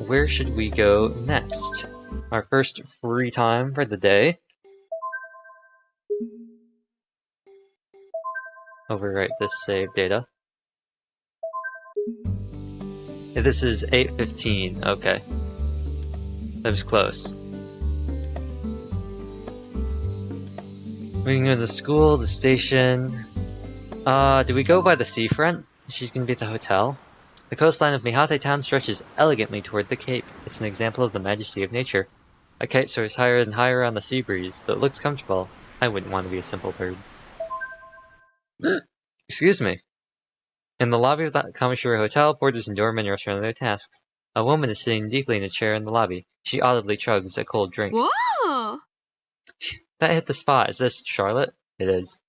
where should we go next? Our first free time for the day. Overwrite this save data. Yeah, this is 8:15. Okay. That was close. We can go to the school, the station. Do we go by the seafront? She's gonna be at the hotel. The coastline of Mihate Town stretches elegantly toward the cape. It's an example of the majesty of nature. A kite soars higher and higher on the sea breeze, though it looks comfortable. I wouldn't want to be a simple bird. Excuse me. In the lobby of the Kamishiro Hotel, porters and doormen rush around their tasks. A woman is sitting deeply in a chair in the lobby. She audibly chugs a cold drink. Whoa! That hit the spot. Is this Charlotte? It is.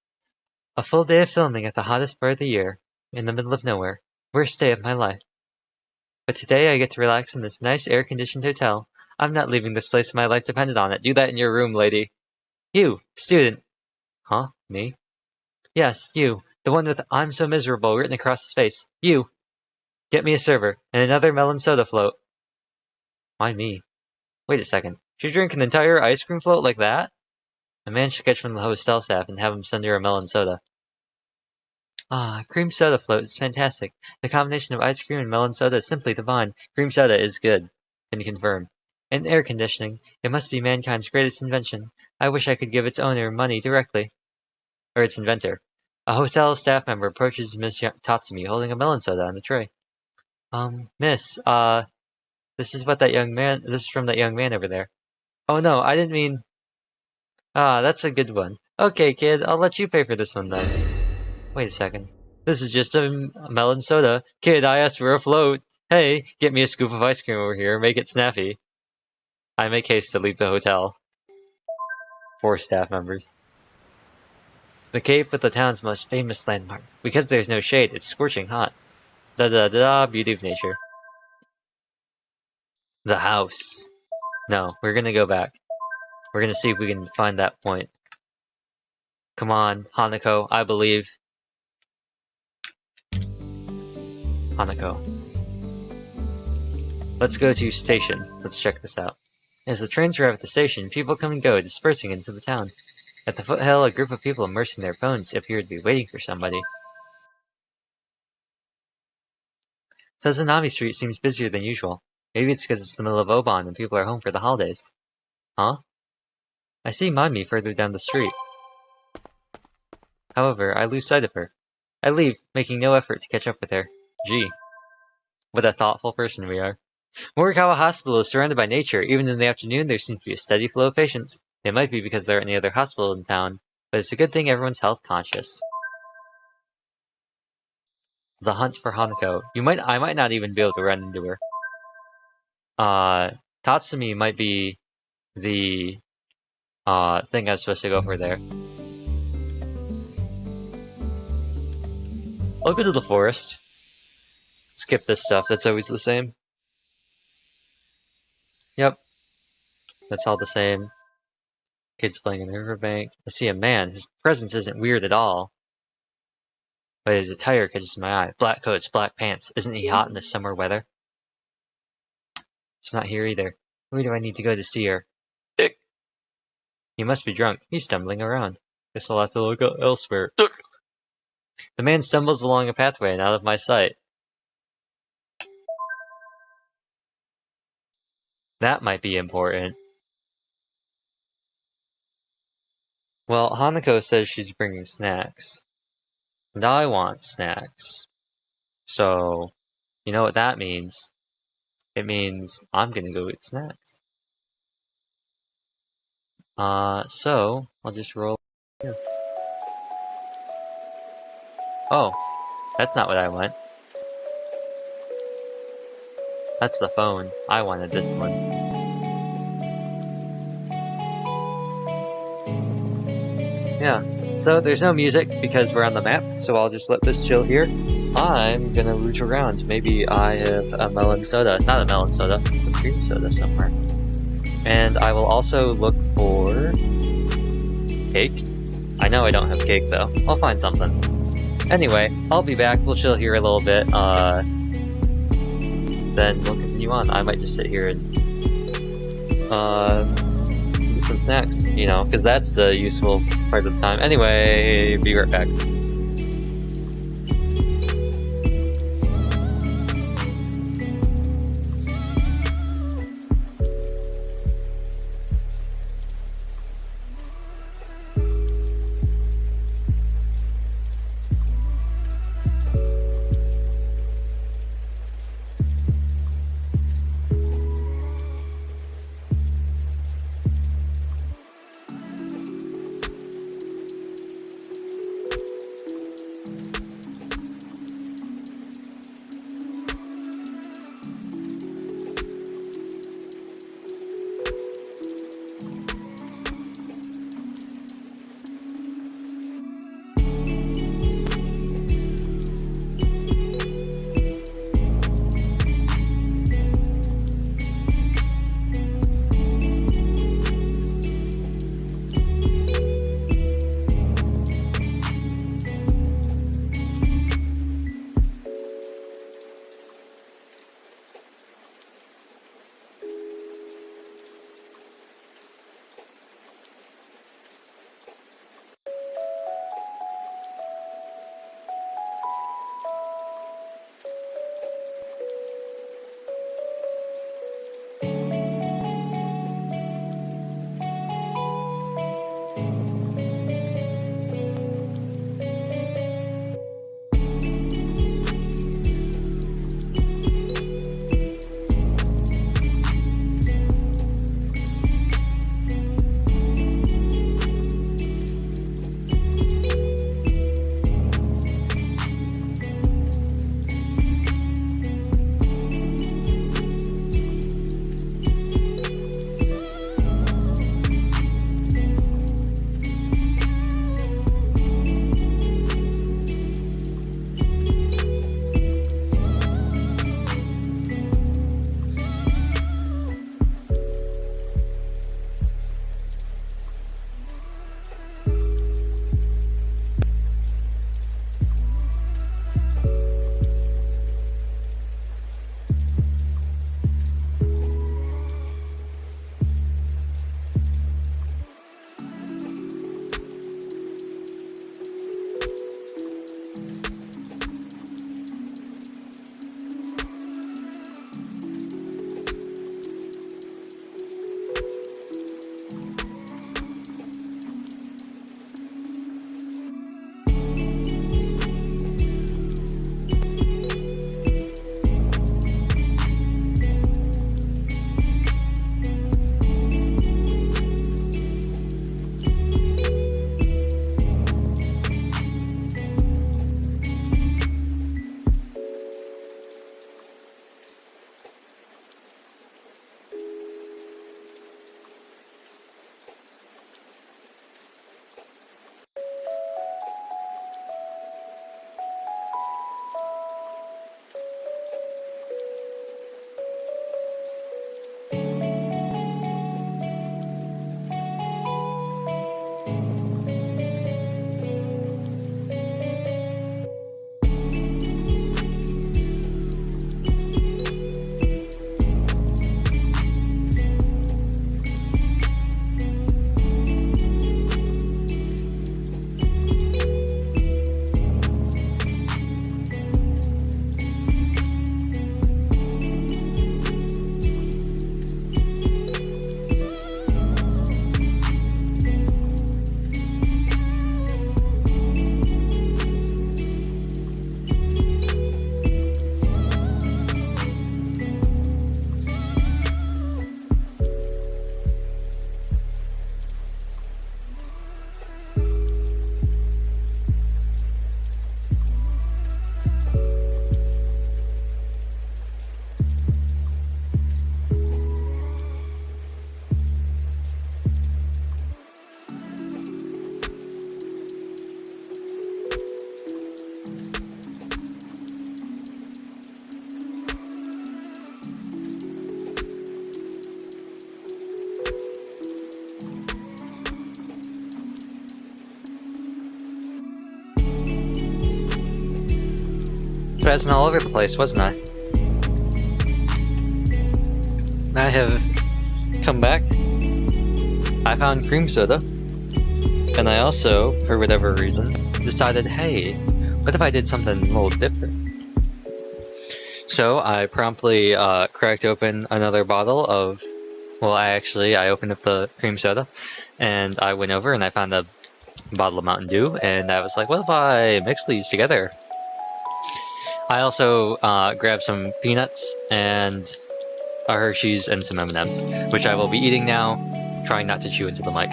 A full day of filming at the hottest part of the year, in the middle of nowhere. Worst day of my life. But today I get to relax in this nice air-conditioned hotel. I'm not leaving this place if my life depended on it. Do that in your room, lady. You, student. Huh? Me? Yes, you. The one with "I'm so miserable" written across his face. You. Get me a server, and another melon soda float. Why me? Wait a second. Should you drink an entire ice cream float like that? I managed to catch from the hostel staff and have him send her a melon soda. Cream soda float is fantastic. The combination of ice cream and melon soda is simply divine. Cream soda is good. Can you confirm? And air conditioning. It must be mankind's greatest invention. I wish I could give its owner money directly. Or its inventor. A hotel staff member approaches Miss Tatsumi holding a melon soda on the tray. Miss, this is from that young man over there. Oh no, I didn't mean... that's a good one. Okay, kid, I'll let you pay for this one then. Wait a second. This is just a melon soda. Kid, I asked for a float. Hey, get me a scoop of ice cream over here. Make it snappy. I make haste to leave the hotel. 4 staff members. The Cape with the town's most famous landmark. Because there's no shade, it's scorching hot. Da-da-da-da, beauty of nature. The house. No, we're gonna go back. We're gonna see if we can find that point. Come on, Hanako, I believe. Hanako. Let's go to station. Let's check this out. As the trains arrive at the station, people come and go, dispersing into the town. At the foothill, a group of people immersed in their phones appear to be waiting for somebody. Sazanami Street seems busier than usual. Maybe it's because it's the middle of Oban and people are home for the holidays. Huh? I see Mimi further down the street. However, I lose sight of her. I leave, making no effort to catch up with her. Gee. What a thoughtful person we are. Morikawa Hospital is surrounded by nature. Even in the afternoon, there seems to be a steady flow of patients. It might be because there aren't any other hospital in town, but it's a good thing everyone's health conscious. The hunt for Hanako. I might not even be able to run into her. Tatsumi might be the thing I was supposed to go for there. I'll go to the forest. Skip this stuff, that's always the same. Yep. That's all the same. Kids playing in the riverbank. I see a man. His presence isn't weird at all. But his attire catches my eye. Black coats, black pants. Isn't he hot in this summer weather? She's not here either. Where do I need to go to see her? Ick. He must be drunk. He's stumbling around. Guess I'll have to look elsewhere. Ick. The man stumbles along a pathway and out of my sight. That might be important. Well, Hanako says she's bringing snacks. And I want snacks. So, you know what that means? It means I'm gonna go get snacks. So, I'll just roll here. Oh, that's not what I want. That's the phone. I wanted this one. Yeah, So there's no music because we're on the map, so I'll just let this chill here. I'm gonna root around. Maybe I have a melon soda. Not a melon soda, a cream soda somewhere. And I will also look for cake. I know I don't have cake though. I'll find something. Anyway, I'll be back. We'll chill here a little bit. Then we'll continue on. I might just sit here and eat some snacks, you know, because that's a useful part of the time. Anyway, be right back. Spazzing all over the place, wasn't I? I have come back. I found cream soda. And I also, for whatever reason, decided, hey, what if I did something a little different? So I promptly cracked open another bottle of, well, I opened up the cream soda, and I went over and I found a bottle of Mountain Dew, and I was like, what if I mix these together? I also grabbed some peanuts and a Hershey's and some M&Ms, which I will be eating now, trying not to chew into the mic.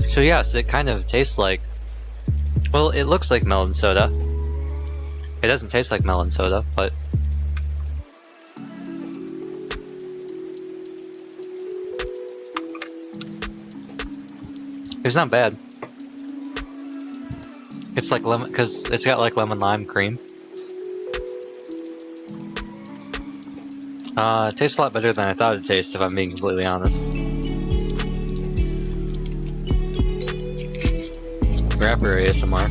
So yes, it kind of tastes like, well, it looks like melon soda. It doesn't taste like melon soda, but it's not bad. It's like lemon, because it's got like lemon lime cream. It tastes a lot better than I thought it'd taste, if I'm being completely honest. Rapper ASMR.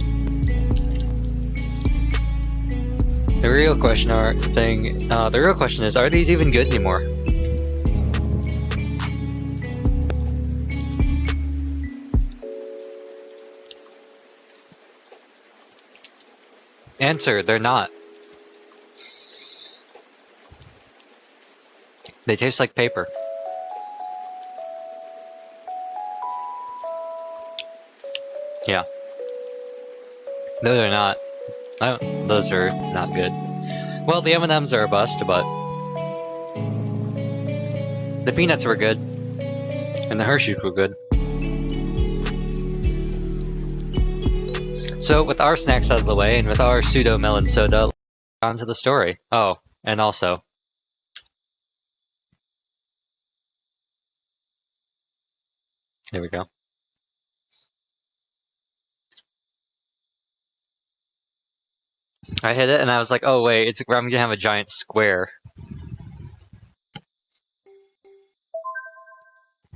The real question is, are these even good anymore? Answer, they're not. They taste like paper. Yeah. No, they're not. Those are not good. Well, the M&Ms are a bust, but the peanuts were good, and the Hershey's were good. So, with our snacks out of the way, and with our pseudo melon soda, on to the story. Oh, and also, there we go. I hit it, and I was like, oh wait, I'm gonna have a giant square.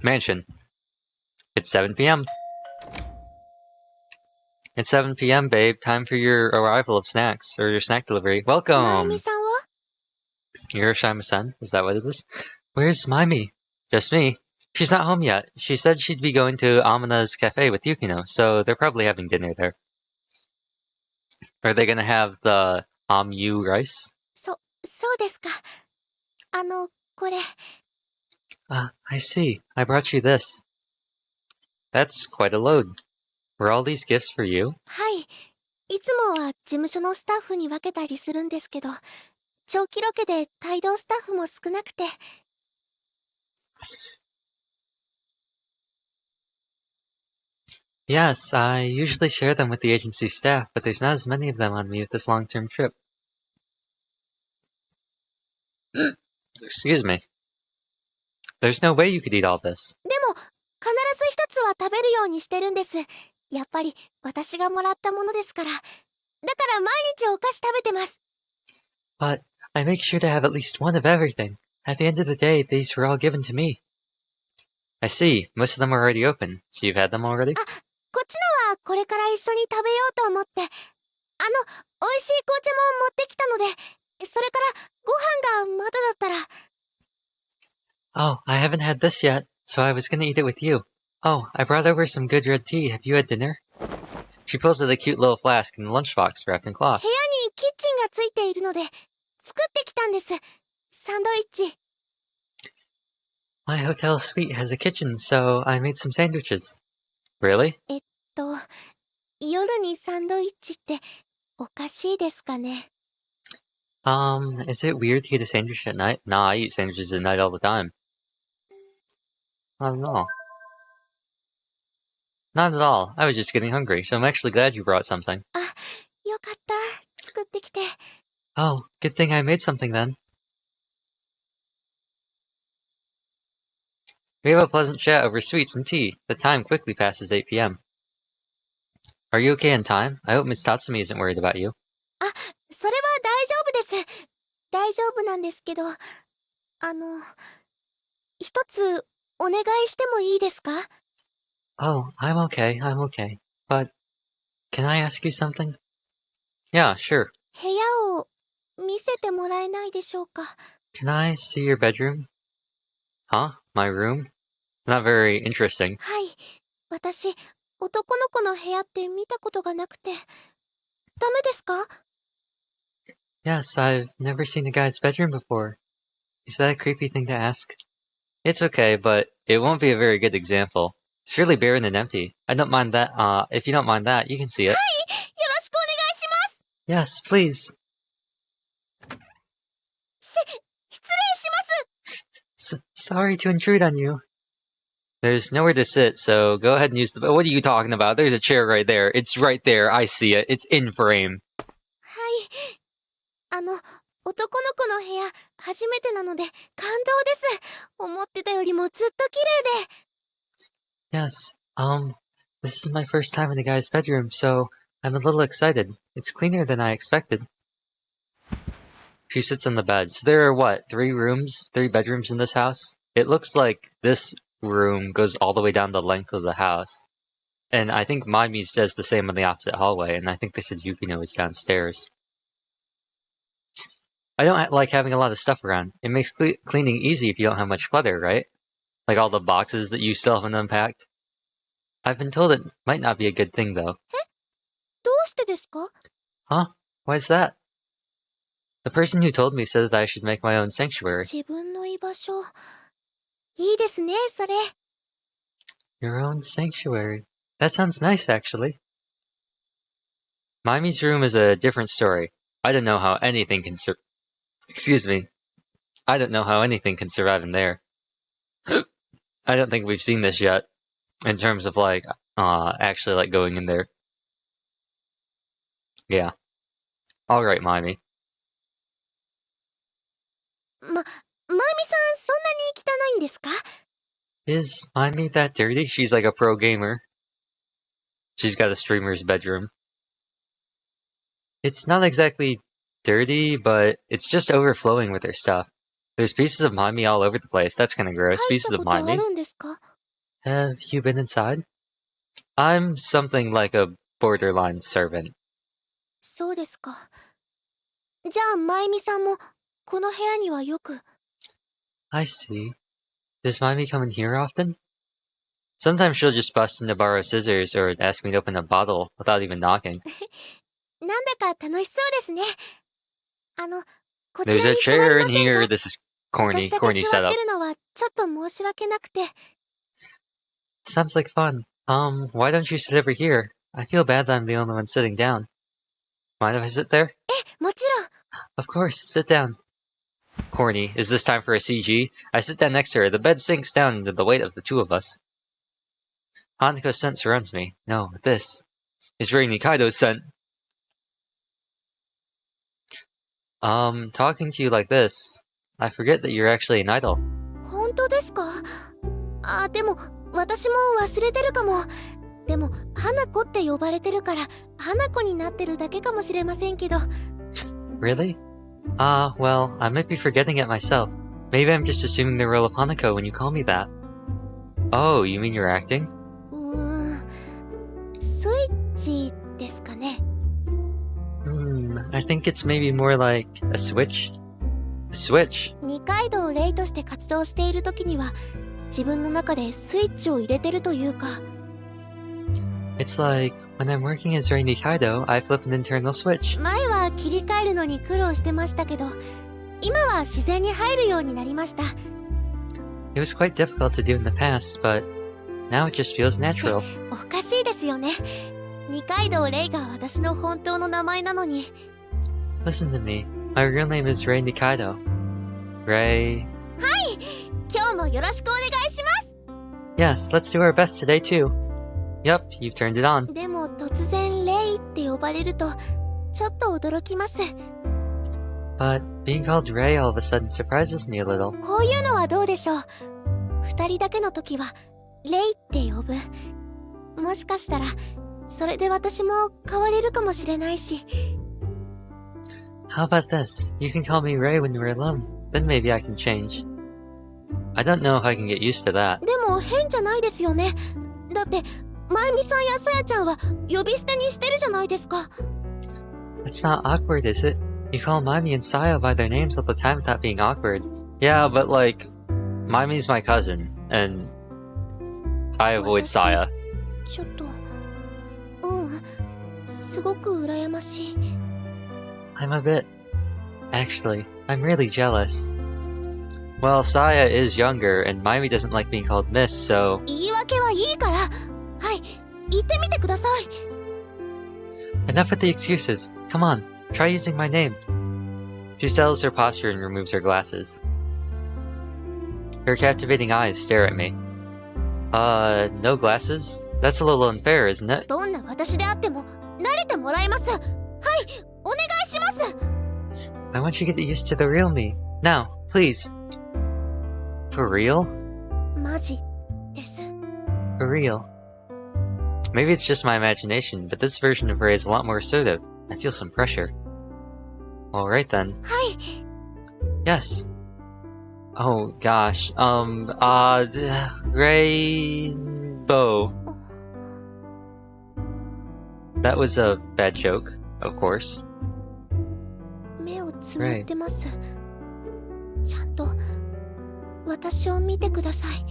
Mansion. It's 7 p.m. It's 7 p.m., babe. Time for your arrival of snacks, or your snack delivery. Welcome! まゆみさんは You're Shima-san? Is that what it is? Where's Maimi? Just me. She's not home yet. She said she'd be going to Amina's cafe with Yukino, so they're probably having dinner there. Are they gonna have the Amu rice? そうですか。これ。I see. I brought you this. That's quite a load. Were all these gifts for you? はい。いつもは事務所のスタッフに分けたりするんですけど、長期ロケで帯同スタッフも少なくて。Yes, I usually share them with the agency staff, but there's not as many of them on me with this long-term trip. Excuse me. There's no way you could eat all this. でも、必ず一つは食べるようにしてるんです。やっぱり私がもらったものですから。だから毎日お菓子食べてます。But I make sure to have at least one of everything. At the end of the day, these were all given to me. I see. Most of them are already open. So you've had them already? こっちのはこれから一緒に食べようと思って。美味しい紅茶も持ってきたので、それからご飯がまだだったら。Oh, I haven't had this yet, so I was gonna eat it with you. Oh, I brought over some good red tea. Have you had dinner? She pulls out a cute little flask in a lunchbox wrapped in cloth. 部屋にキッチンがついているので、作ってきたんです。サンドイッチ。My hotel suite has a kitchen, so I made some sandwiches. Really? 夜にサンドイッチっておかしいですかね。 Is it weird to get a sandwich at night? Nah, I eat sandwiches at night all the time. Not at all. Not at all. I was just getting hungry, so I'm actually glad you brought something. あ、よかった。作ってきて。 Oh, good thing I made something then. We have a pleasant chat over sweets and tea. The time quickly passes 8 p.m. Are you okay in time? I hope Miss Tatsumi isn't worried about you. あ、それは大丈夫です。大丈夫なんですけど、一つお願いしてもいいですか？ Oh, I'm okay, I'm okay. But, can I ask you something? Yeah, sure. 部屋を見せてもらえないでしょうか？ Can I see your bedroom? Huh? My room? Not very interesting. はい。私、男の子の部屋って見たことがなくて。ダメですか？ Yes, I've never seen a guy's bedroom before. Is that a creepy thing to ask? It's okay, but it won't be a very good example. It's really barren and empty. I don't mind that, if you don't mind that, you can see it. よろしくお願いします。 Yes, please. 失礼します。 Sorry to intrude on you. There's nowhere to sit, so go ahead and use the... What are you talking about? There's a chair right there. It's right there. I see it. It's in frame. はい。男の子の部屋、初めてなので感動です。思ってたよりもずっと綺麗で。 Yes, this is my first time in a guy's bedroom, so I'm a little excited. It's cleaner than I expected. She sits on the bed. So there are what, 3 bedrooms in this house? It looks like this room goes all the way down the length of the house. And I think Mimi's does the same on the opposite hallway, and I think they said Yukino is downstairs. I don't like having a lot of stuff around. It makes cleaning easy if you don't have much clutter, right? Like all the boxes that you still haven't unpacked. I've been told it might not be a good thing, though. どうしてですか？ Huh? Why's that? The person who told me said that I should make my own sanctuary. 自分の居場所。いいですね、それ。 Your own sanctuary. That sounds nice, actually. Mimi's room is a different story. I don't know how anything can Excuse me. I don't know how anything can survive in there. I don't think we've seen this yet. In terms of, like, actually, like, going in there. Yeah. Alright, Mimi. まみさん、そんなに汚いんですか？ Is Mimi that dirty? She's like a pro gamer. She's got a streamer's bedroom. It's not exactly dirty, but it's just overflowing with her stuff. There's pieces of Mimi all over the place. That's kind of gross. 入っ Pieces た of ことあ Mimi. るんですか？ Have you been inside? I'm something like a borderline servant. そうですか。じゃあ、まみさんもこの部屋にはよく。 I see. Does Mimi come in here often? Sometimes she'll just bust in to borrow scissors or ask me to open a bottle without even knocking. なんだか楽しそうですね。こちら There's に a 座 chair り in ません here. か？ This is corny 私だけ setup. 座ってるのはちょっと申し訳なくて。 Sounds like fun. Why don't you sit over here? I feel bad that I'm the only one sitting down. Mind if I sit there? もちろん。 Of course, sit down. Corny. Is this time for a CG? I sit down next to her. The bed sinks down into the weight of the two of us. Hanako's scent surrounds me. No, this is Rei Nikaido's scent. Talking to you like this, I forget that you're actually an idol. 本当ですか？あ、でも私も忘れてるかも。でも花子って呼ばれてるから花子になってるだけかもしれませんけど。 Really? Well, I might be forgetting it myself. Maybe I'm just assuming the role of Hanako when you call me that. Oh, you mean you're acting? スイッチですかね。 I think it's maybe more like a switch. A switch? 二階堂レイとして活動している時には自分の中でスイッチを入れてるというか。 It's like, when I'm working as Rei Nikaido, I flip an internal switch. 前は切り替えるのに苦労してましたけど、今は自然に入るようになりました。 It was quite difficult to do in the past, but Now it just feels natural. おかしいですよね。二階堂レイが私の本当の名前なのに。 Listen to me. My real name is Rei Nikaido. Rei... 今日もよろしくお願いします。 Yes, let's do our best today too. Yup, you've turned it on. でも突然レイって呼ばれるとちょっと驚きます。 But being called Rei all of a sudden surprises me a little. こういうのはどうでしょう。二人だけの時はレイって呼ぶ。もしかしたらそれで私も変われるかもしれないし。 How about this? You can call me Rei when we're alone. Then maybe I can change. I don't know if I can get used to that. でも変じゃないですよね。だってまゆみさんやさやちゃんは呼び捨てにしてるじゃないですか。 It's not awkward, is it? You call Mimi and Saya by their names all the time without being awkward. Yeah, but like, Mimi's my cousin, and I avoid Saya. ちょっとすごく羨ましい。 I'm a bit... Actually, I'm really jealous. Well, Saya is younger, and Mimi doesn't like being called Miss, so... 言い訳はいいから、はい、言ってみてください。 Enough with the excuses. Come on, try using my name. She settles her posture and removes her glasses. Her captivating eyes stare at me. No glasses? That's a little unfair, isn't it? どんな私であっても慣れてもらえます。はい、お願いします。 I want you to get used to the real me. Now, please. For real? マジです。 For real. Maybe it's just my imagination, but this version of Ray is a lot more assertive. I feel some pressure. Alright then. はい、 Yes. Oh gosh. Rainbow. That was a bad joke, of course. 目をつむってます。ちゃんと私を見てください。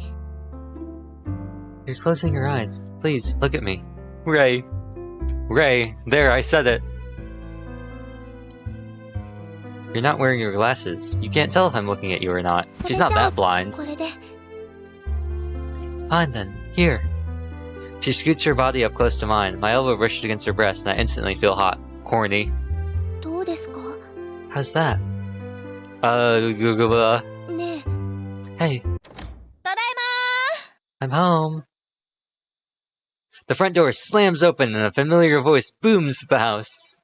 You're closing your eyes. Please, look at me. Ray. Ray, there, I said it. You're not wearing your glasses. You can't tell if I'm looking at you or not. She's not that blind. これで Fine then. Here. She scoots her body up close to mine. My elbow brushes against her breast, and I instantly feel hot. Corny. どうですか？ How's that? Google. ねえ。 Hey, ただい I'm home. The front door slams open and a familiar voice booms through the house.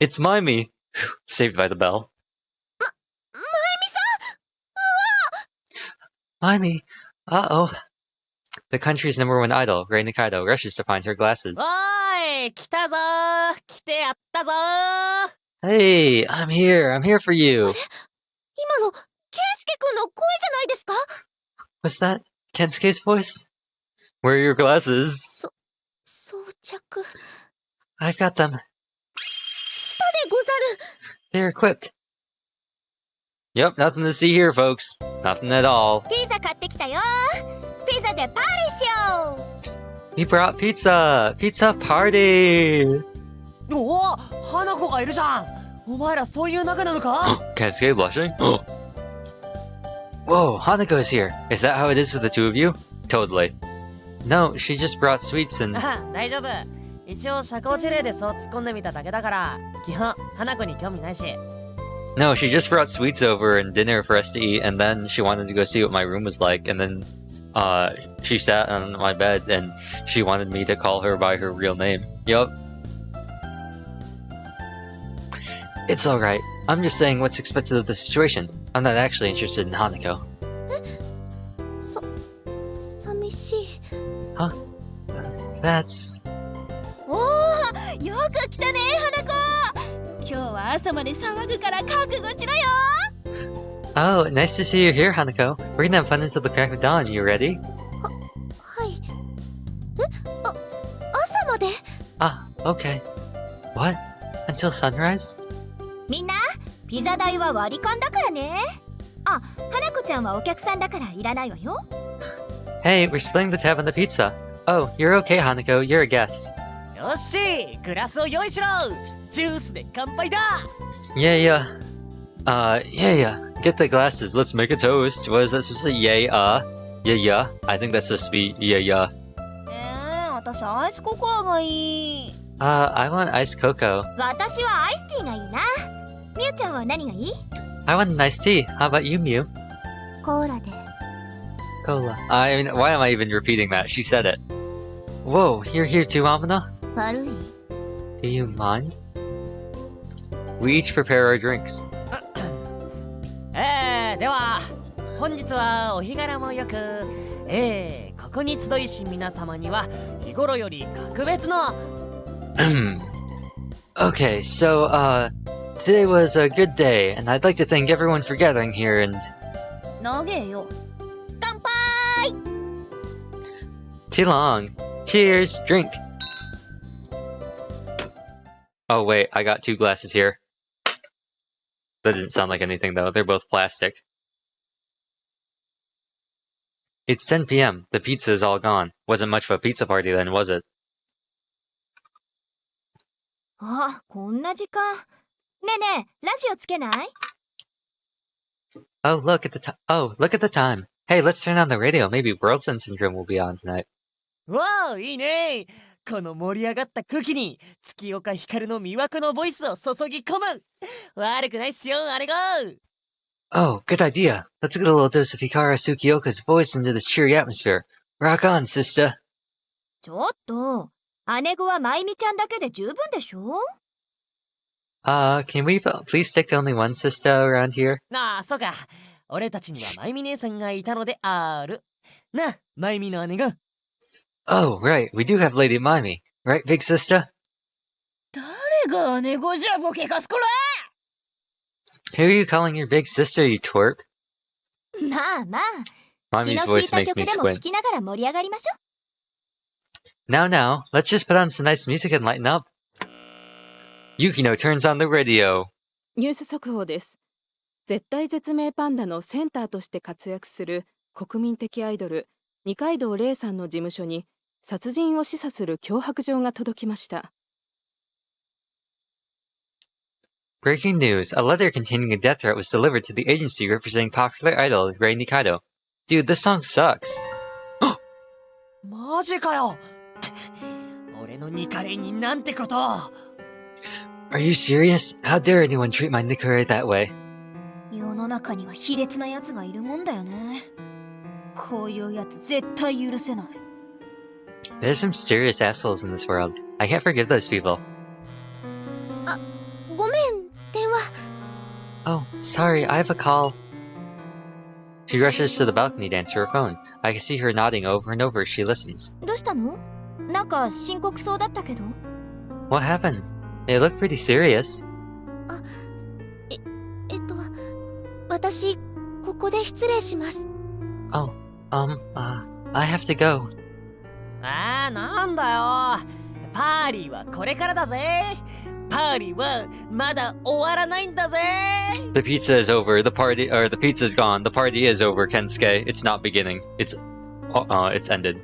It's Mimi. Saved by the bell. まゆみ Mimi. Uh-oh. The country's #1 idol, Rei Nikaido, rushes to find her glasses. おーい、来たぞー、来てやったぞー。 Hey, I'm here. I'm here for you. さん、今のケンスケくんの声じゃないですか？ Was that Kensuke's voice? Where are your glasses? 装着 I've got them. したでござる。 They're equipped. Yep, nothing to see here, folks. Nothing at all. ピザ買ってきたよ。ピザでパーティーしよ We brought pizza. Pizza party. おお、花子がいるじゃん。お前らそういう仲なのか？ Kensuke blushing. Whoa, Hanako is here. Is that how it is with the two of you? Totally. No, she just brought sweets and... 大丈夫。一応社交辞令でそう突っ込んでみただけだから、基本花子に興味ないし。 No, she just brought sweets over and dinner for us to eat, and then she wanted to go see what my room was like, and then she sat on my bed and she wanted me to call her by her real name. Yup. It's alright. I'm just saying what's expected of the situation. I'm not actually interested in Hanako. 寂しい。 That's... おお、よく来たね花子。今日は朝まで騒ぐから覚悟しろよ。 Oh, nice to see you here, Hanako. We're gonna have fun until the crack of dawn. You ready? はい。朝まで？ Ah, okay. What? Until sunrise? みんな、ピザ代は割り勘だからね。あ、花子ちゃんはお客さんだからいらないわよ。 Hey, we're splitting the tab on the pizza. Oh, you're okay, Hanako. You're a guest. よっし、グラスを用意しろ。ジュースで乾杯だ。 Yeah. Yeah. Get the glasses. Let's make a toast. What is that supposed to say? Yay, Yeah, yeah. I think that's supposed to be yeah, yeah. 私アイスココアがいい。I want iced cocoa. 私はアイスティーがいいな。みゆちゃんは何がいい？ I want an iced tea. How about you, Mew? コーラで。 Cola. I mean, why am I even repeating that? She said it. Whoa, you're here too, Amina? 悪い？ Do you mind? We each prepare our drinks. では本日はお日柄もよく、ここに集いし皆様には日頃より格別のOkay, so, today was a good day, and I'd like to thank everyone for gathering here and... 長えよ。乾杯！ Too long. Cheers, drink. Oh wait, I got 2 glasses here. That didn't sound like anything though, they're both plastic. It's 10 p.m. The pizza is all gone. Wasn't much of a pizza party then, was it? あ、こんな時間。ねえねえ、ラジオつけない？ Oh, look at the time. Hey, let's turn on the radio. Maybe Worldend Syndrome will be on tonight. わあいいね。この盛り上がった空気に月岡光の魅惑のボイスを注ぎ込む。悪くないっすよ、あれが。Oh, good idea. Let's get a little dose of Hikara Tsukioka's voice into this cheery atmosphere. Rock on, sister. ちょっと、姉子はまゆみちゃんだけで十分でしょ？ Can we please stick to only one sister around here? ああ、そうか。俺たちにはまゆみ姉さんがいたのである。なあ、まゆみの姉が。Oh, right. We do have Lady Mimey. Right, big sister? 誰が姉子じゃボケかすこら！ Who are you calling your big sister, you twerp? まあまあ、気 Mimey's の利い voice た makes 曲 me でも squint. 聴きながら盛り上がりましょ。Now, let's just put on some nice music and lighten up. Yukino turns on the radio. ニュース速報です。絶対絶命パンダのセンターとして活躍する国民的アイドル二階堂玲さんの事務所に殺人を示唆する脅迫状が届きました。Breaking news. A letter containing a death threat was delivered to the agency representing popular idol Rei Nikaido. Dude, this song sucks. マジかよ。俺のニカレになんてことを。Are you serious? How dare anyone treat my Nikare that way? 世の中には卑劣な奴がいるもんだよね。こういうやつ絶対許せない。There's some serious assholes in this world. I can't forgive those people. ごめん、電話。 Oh, sorry, I have a call. She rushes to the balcony to answer her phone. I can see her nodding over and over as she listens. どうしたの？なんか深刻そうだったけど。What happened? They look pretty serious. 私、ここで失礼します。 Oh, I have to go. ああ、なんだよ。パーリーはこれからだぜ。パーリーはまだ終わらないんだぜ。The pizza is over. The pizza is gone. The party is over, Kensuke. It's not beginning. It's ended.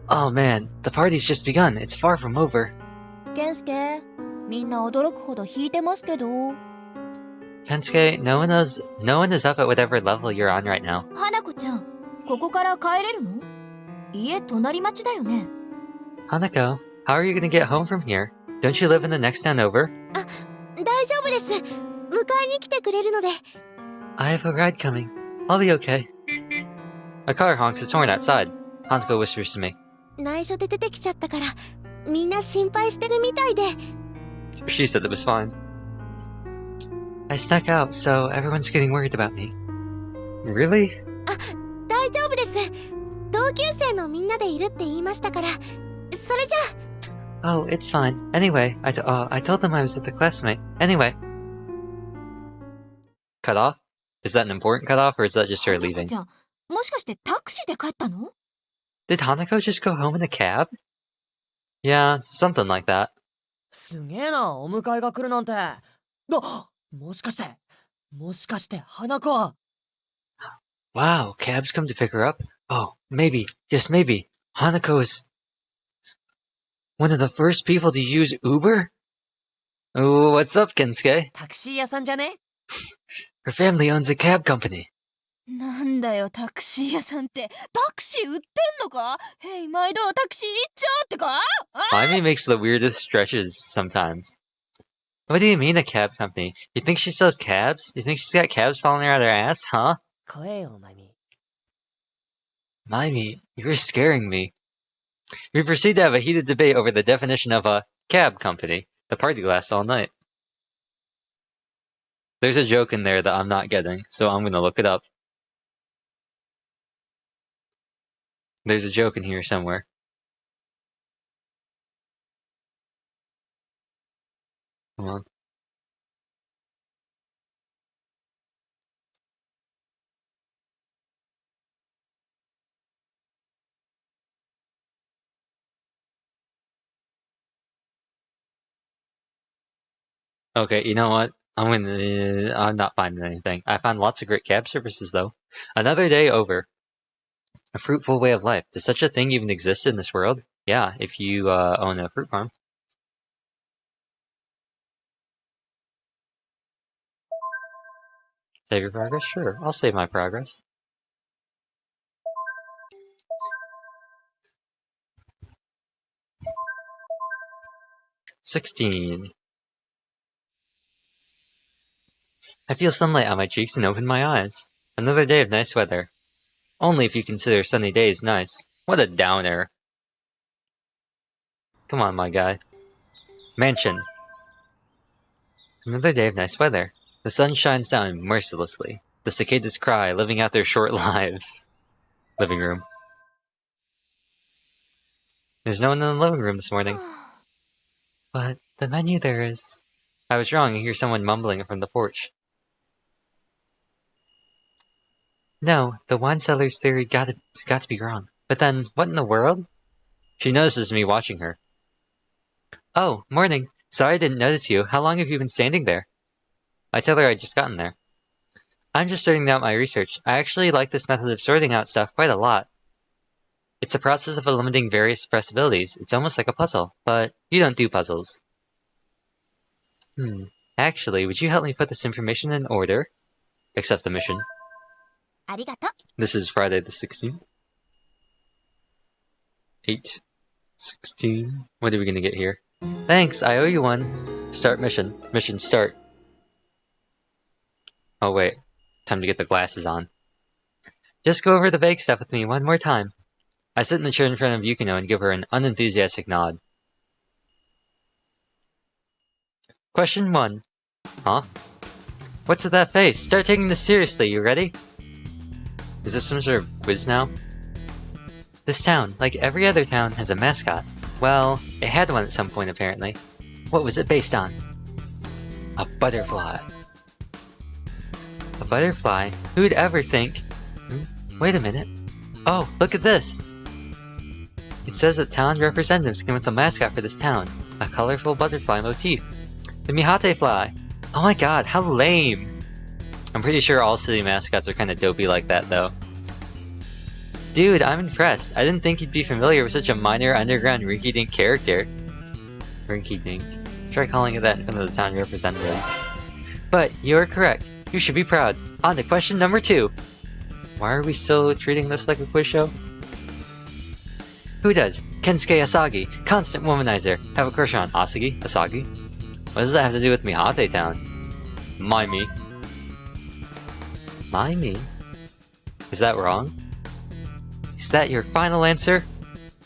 Oh man, the party's just begun. It's far from over. 健介、みんな驚くほど弾いてますけど。Kensuke, no one is up at whatever level you're on right now. 花子ちゃん、ここから帰れるの？家隣町だよね。Hanako, how are you gonna get home from here? Don't you live in the next town over? 大丈夫です。迎えに来てくれるので。 I have a ride coming. I'll be okay. A car honks its horn outside. Hanako whispers to me. 内緒で出てきちゃったから、みんな心配してるみたいで。 She said it was fine. I snuck out, so everyone's getting worried about me. Really? 大丈夫です。同級生のみんなでいるって言いましたから。それじゃ。 Oh, it's fine. Anyway, I told them I was with a classmate. Anyway. Cut off? Is that an important cut off, or is that just her 花子 leaving? ちゃん、もしかしてタクシーで帰ったの？ Did Hanako just go home in a cab? Yeah, something like that. すげえな、お迎えが来るなんて。もしかして花子は。Wow, cabs come to pick her up? Oh, maybe, just maybe, Hanako is one of the first people to use Uber? Oh, what's up, Kensuke? タクシー屋さんじゃね？ Her family owns a cab company. なんだよタクシー屋さんって。タクシー売ってんのか？へい毎度タクシー行っちゃうってか？あ Amy makes the weirdest stretches sometimes. What do you mean a cab company? You think she sells cabs? You think she's got cabs falling out of her ass, huh? 怖えよマミ。 Mimey, you're scaring me. We proceed to have a heated debate over the definition of a cab company. The party lasts all night. There's a joke in there that I'm not getting, so I'm gonna look it up. There's a joke in here somewhere. Come on. Okay, you know what? I'm not finding anything. I found lots of great cab services, though. Another day over. A fruitful way of life. Does such a thing even exist in this world? Yeah, if you own a fruit farm. Save your progress? Sure, I'll save my progress. "16. I feel sunlight on my cheeks and open my eyes. Another day of nice weather. Only if you consider sunny days nice. What a downer. Come on, my guy. Mansion. Another day of nice weather. The sun shines down mercilessly. The cicadas cry, living out their short lives. Living room. There's no one in the living room this morning. But the menu there is. I was wrong, I hear someone mumbling from the porch. No, the wine cellar's theory got to be wrong. But then, what in the world? She notices me watching her. Oh, morning. Sorry I didn't notice you. How long have you been standing there? I tell her I'd just gotten there. I'm just sorting out my research. I actually like this method of sorting out stuff quite a lot. It's a process of eliminating various possibilities. It's almost like a puzzle, but you don't do puzzles. Actually, would you help me put this information in order? Accept the mission. ありがとう。 This is Friday the 16th. 8. 16. What are we gonna get here? Thanks, I owe you one. Start mission. Mission start. Oh wait. Time to get the glasses on. Just go over the vague stuff with me one more time. I sit in the chair in front of Yukino and give her an unenthusiastic nod. Question 1. Huh? What's with that face? Start taking this seriously, you ready? Is this some sort of quiz now? This town, like every other town, has a mascot. Well, it had one at some point apparently. What was it based on? A butterfly. A butterfly? Who'd ever think? Wait a minute. Oh, look at this! It says that town representatives came with a mascot for this town. A colorful butterfly motif. The Mihate fly! Oh my god, how lame! I'm pretty sure all city mascots are kinda dopey like that though. Dude, I'm impressed. I didn't think you'd be familiar with such a minor underground rinky-dink character. Rinky-dink. Try calling it that in front of the town representatives. But, you're correct. You should be proud. On to question number 2. Why are we still treating this like a quiz show? Who does? Kensuke Asagi, constant womanizer. Have a crush on Asagi? Asagi? What does that have to do with Mihate Town? Mimey. Mimey? Is that wrong? Is that your final answer?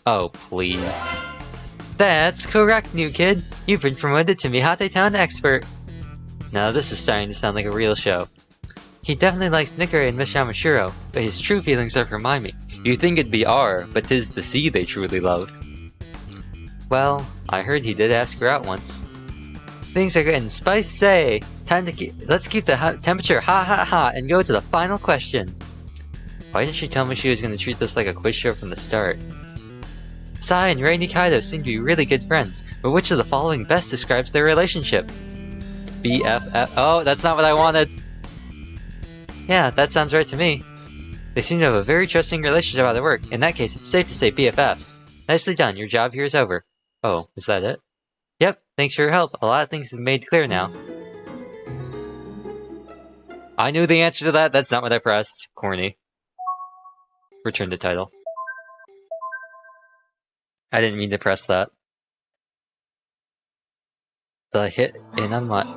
Oh, please. That's correct, new kid! You've been promoted to Mihate Town expert! Now this is starting to sound like a real show. He definitely likes Nikare and Miss Yamashiro, but his true feelings are for Mimey. You'd think it'd be R, but 'tis the C they truly love. Well, I heard he did ask her out once. Things are getting spicy! Let's keep the temperature hot and go to the final question. Why didn't she tell me she was going to treat this like a quiz show from the start? Sai and Rei Nikaido seem to be really good friends, but which of the following best describes their relationship? BFF. Oh, that's not what I wanted! Yeah, that sounds right to me. They seem to have a very trusting relationship at work. In that case, it's safe to say BFFs. Nicely done, your job here is over. Oh, is that it? Yep, thanks for your help. A lot of things have been made clear now. I knew the answer to that. That's not what I pressed. Corny. Return to title. I didn't mean to press that. Did I hit in on what?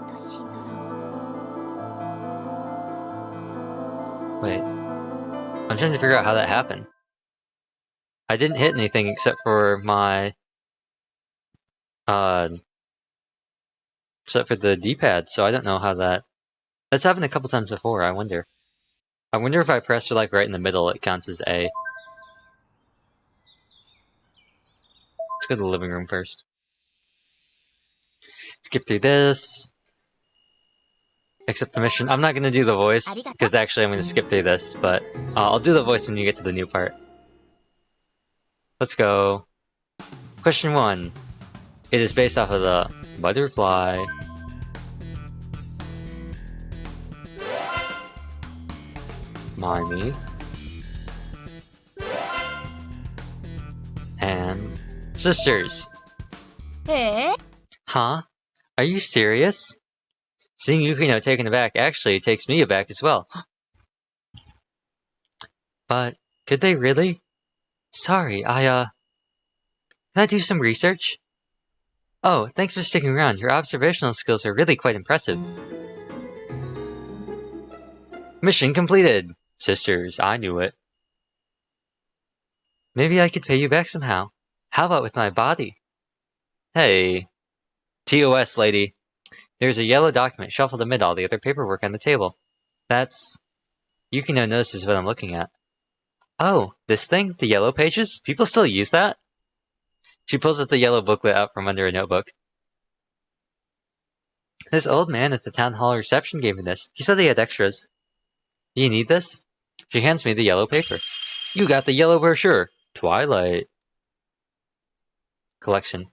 Wait. I'm trying to figure out how that happened. I didn't hit anything except for my... except for the D-pad, so I don't know how that... That's happened a couple times before, I wonder. I wonder if I press like right in the middle, it counts as A. Let's go to the living room first. Skip through this. Accept the mission. I'm not going to do the voice, because actually I'm going to skip through this, but I'll do the voice when you get to the new part. Let's go. Question 1. It is based off of the butterfly. Marmy. And sisters. Eh? Huh? Are you serious? Seeing Yukino taken aback actually takes me aback as well. But, could they really? Sorry, can I do some research? Oh, thanks for sticking around. Your observational skills are really quite impressive. Mission completed! Sisters, I knew it. Maybe I could pay you back somehow. How about with my body? Hey. TOS, lady. There's a yellow document shuffled amid all the other paperwork on the table. That's... Yukino notices what I'm looking at. Oh, this thing? The yellow pages? People still use that? She pulls the yellow booklet out from under a notebook. This old man at the town hall reception gave me this. He said he had extras. Do you need this? She hands me the yellow paper. You got the yellow brochure. Twilight. Collection.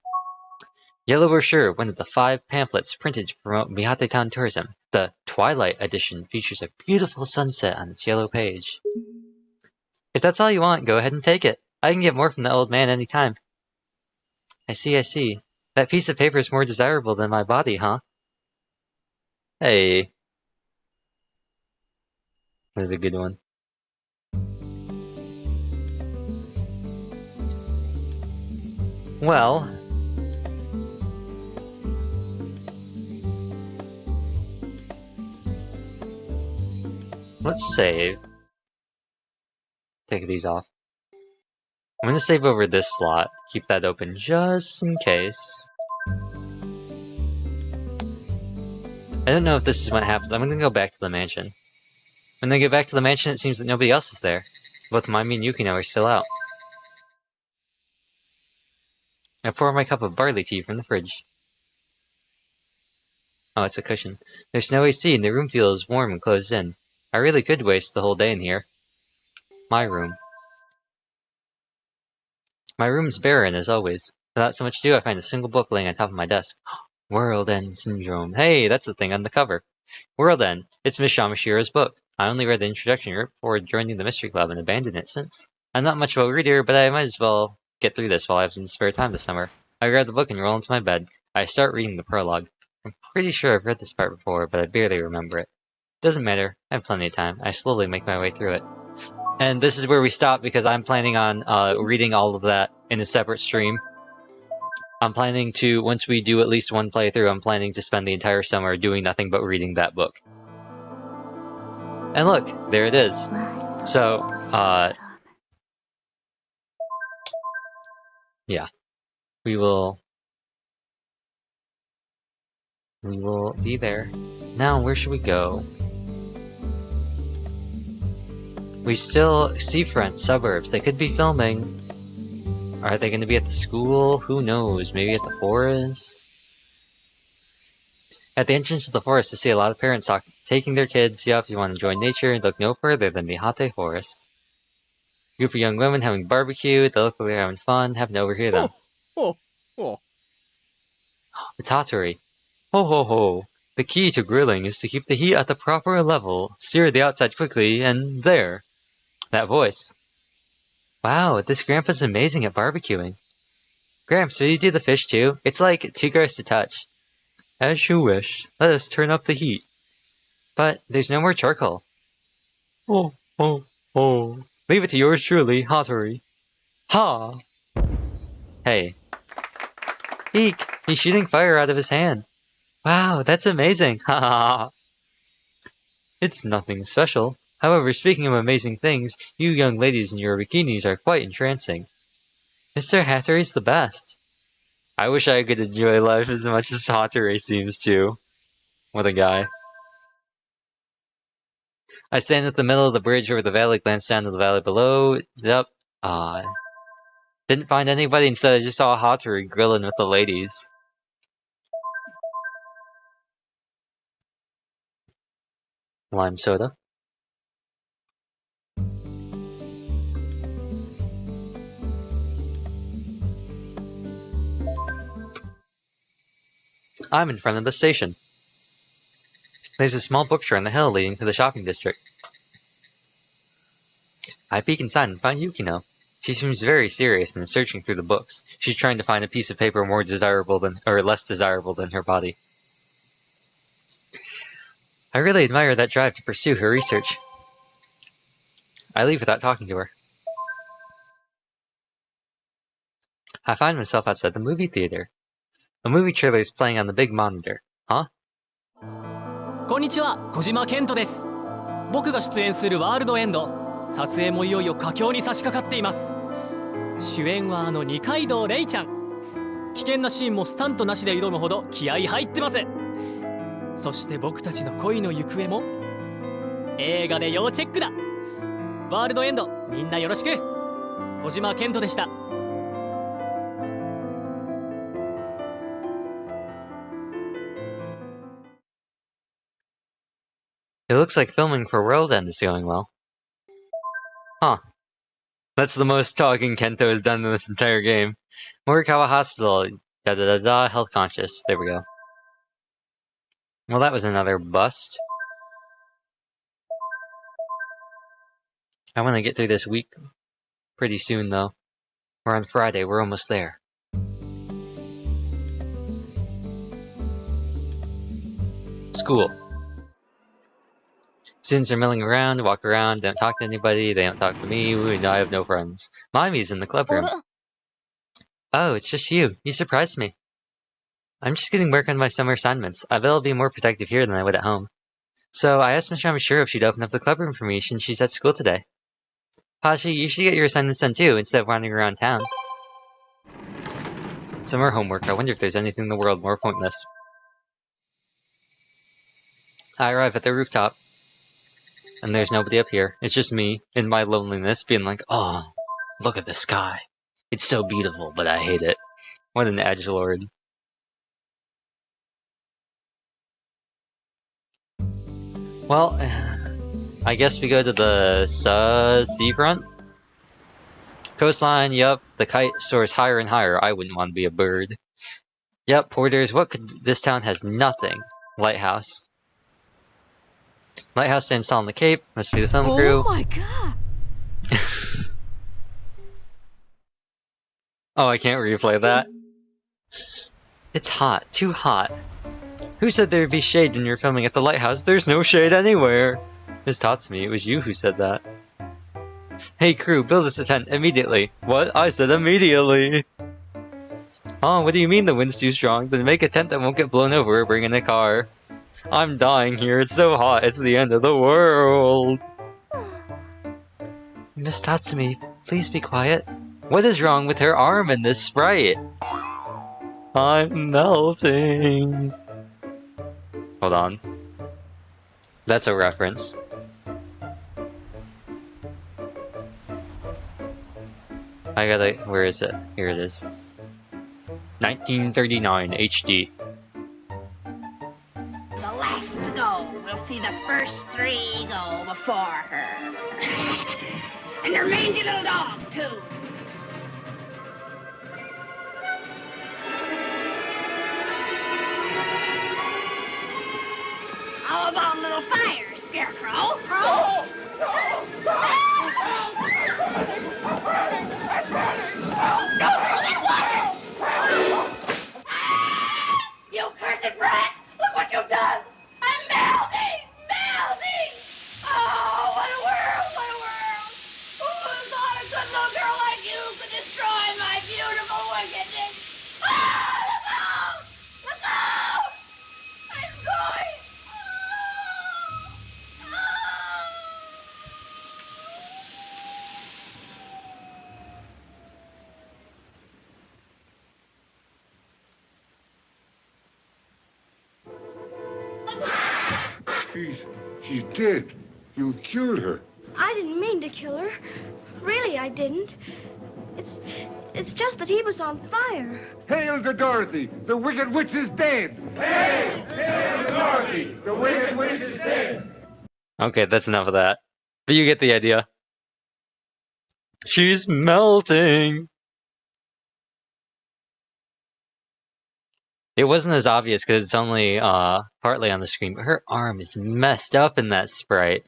Yellow brochure, one of the 5 pamphlets printed to promote Mihate Town tourism. The Twilight edition features a beautiful sunset on its yellow page. If that's all you want, go ahead and take it. I can get more from the old man any time. I see. That piece of paper is more desirable than my body, huh? Hey. That's a good one. Well... let's save. Take these off. I'm gonna save over this slot. Keep that open just in case. I don't know if this is when it happens. I'm gonna go back to the mansion. When I get back to the mansion, it seems that nobody else is there. Both Mimi and Yukino are still out. I pour my cup of barley tea from the fridge. Oh, it's a cushion. There's no AC and the room feels warm and closed in. I really could waste the whole day in here. My room. My room's barren, as always. Without so much to do, I find a single book laying on top of my desk. Worldend Syndrome. Hey, that's the thing on the cover. Worldend. It's Miss Shamashira's book. I only read the introduction right before joining the Mystery Club and abandoned it since. I'm not much of a reader, but I might as well get through this while I have some spare time this summer. I grab the book and roll into my bed. I start reading the prologue. I'm pretty sure I've read this part before, but I barely remember it. Doesn't matter. I have plenty of time. I slowly make my way through it. And this is where we stop because I'm planning on reading all of that in a separate stream. I'm planning to, once we do at least one playthrough, I'm planning to spend the entire summer doing nothing but reading that book. And look, there it is. So, yeah. We will be there. Now, where should we go? We still seafront suburbs. They could be filming. Are they going to be at the school? Who knows? Maybe at the forest? At the entrance to the forest, I see a lot of parents taking their kids. Yeah, if you want to enjoy nature, look no further than Mihate Forest. A group of young women having barbecue. They look like they're having fun. Have to overhear them. The Tatari. Ho ho ho. The key to grilling is to keep the heat at the proper level. Sear the outside quickly, and there. That voice. Wow, this Grandpa's amazing at barbecuing. Gramps, will you do the fish too? It's like too gross to touch. As you wish. Let us turn up the heat. But there's no more charcoal. Oh. Leave it to yours truly, Hattori. Ha! Hey. Eek! He's shooting fire out of his hand. Wow, that's amazing. Ha ha ha. It's nothing special. However, speaking of amazing things, you young ladies in your bikinis are quite entrancing. Mr. Hattori's the best. I wish I could enjoy life as much as Hattori seems to. What a guy. I stand at the middle of the bridge over the valley, glance down to the valley below. Yep. Didn't find anybody, instead I just saw Hattori grilling with the ladies. Lime soda. I'm in front of the station. There's a small bookstore on the hill leading to the shopping district. I peek inside and find Yukino. She seems very serious and is searching through the books. She's trying to find a piece of paper more desirable than, or less desirable than her body. I really admire that drive to pursue her research. I leave without talking to her. I find myself outside the movie theater. A movie trailer is playing on the big monitor. Huh? こんにちは、小島健人です。僕が出演するワールドエンド、撮影もいよいよ佳境に差し掛かっています。主演は二階堂レイちゃん。危険なシーンもスタントなしで挑むほど気合い入ってます。そして僕たちの恋の行方も映画で要チェックだ。ワールドエンド、みんなよろしく。小島健人でした。It looks like filming for Worldend is going well. Huh. That's the most talking Kento has done in this entire game. Morikawa Hospital, health conscious. There we go. Well, that was another bust. I want to get through this week pretty soon, though. We're on Friday, we're almost there. School. Students are milling around, walk around, don't talk to anybody, they don't talk to me, I have no friends. Mommy's in the club room. Oh, it's just you. You surprised me. I'm just getting work on my summer assignments. I bet I'll be more productive here than I would at home. So I asked Miss Ramashiro if she'd open up the club room for me since she's at school today. Hashi, you should get your assignments done too, instead of wandering around town. Summer homework. I wonder if there's anything in the world more pointless. I arrive at the rooftop. And there's nobody up here. It's just me, in my loneliness, being like, oh, look at the sky. It's so beautiful, but I hate it. What an edgelord. Well, I guess we go to the seafront? Coastline, yup. The kite soars higher and higher. I wouldn't want to be a bird. Yup, porters, what could... This town has nothing. Lighthouse. Lighthouse stands tall on the cape. Must be the film crew. Oh my god! Oh, I can't replay that. It's hot. Too hot. Who said there'd be shade when you're filming at the lighthouse? There's no shade anywhere! Miss Tatsumi, it was you who said that. Hey crew, build us a tent immediately. What? I said immediately! Oh, what do you mean the wind's too strong? Then make a tent that won't get blown over or bring in a car. I'm dying here, it's so hot, it's the end of the world! Miss Tatsumi, please be quiet. What is wrong with her arm and this sprite? I'm melting. Hold on. That's a reference. I gotta... Where is it? Here it is. 1939 HD. The last to go will see the first three go before her. And her mangy little dog, too. How about a little fire, Scarecrow? Oh! You cursed brat! Look what you've done! I'm melting! She's dead. You killed her. I didn't mean to kill her. Really, I didn't. It's just that he was on fire. Hail to Dorothy! The Wicked Witch is dead! Hail! Hail to Dorothy! The Wicked Witch is dead! Okay, that's enough of that. But you get the idea. She's melting! It wasn't as obvious because it's only partly on the screen, but her arm is messed up in that sprite.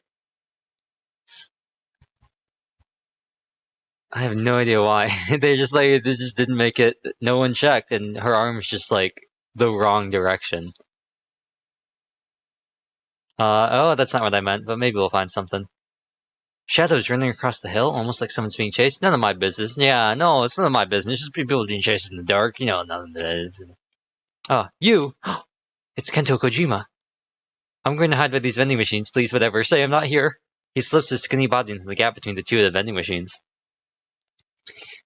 I have no idea why. They just didn't make it. No one checked, and her arm is just like the wrong direction. Oh, that's not what I meant, but maybe we'll find something. Shadows running across the hill, almost like someone's being chased. None of my business. Yeah, no, it's none of my business. Just people being chased in the dark. You know, none of it. Oh, you! It's Kento Kojima. I'm going to hide by these vending machines, please, whatever. Say I'm not here. He slips his skinny body into the gap between the two of the vending machines.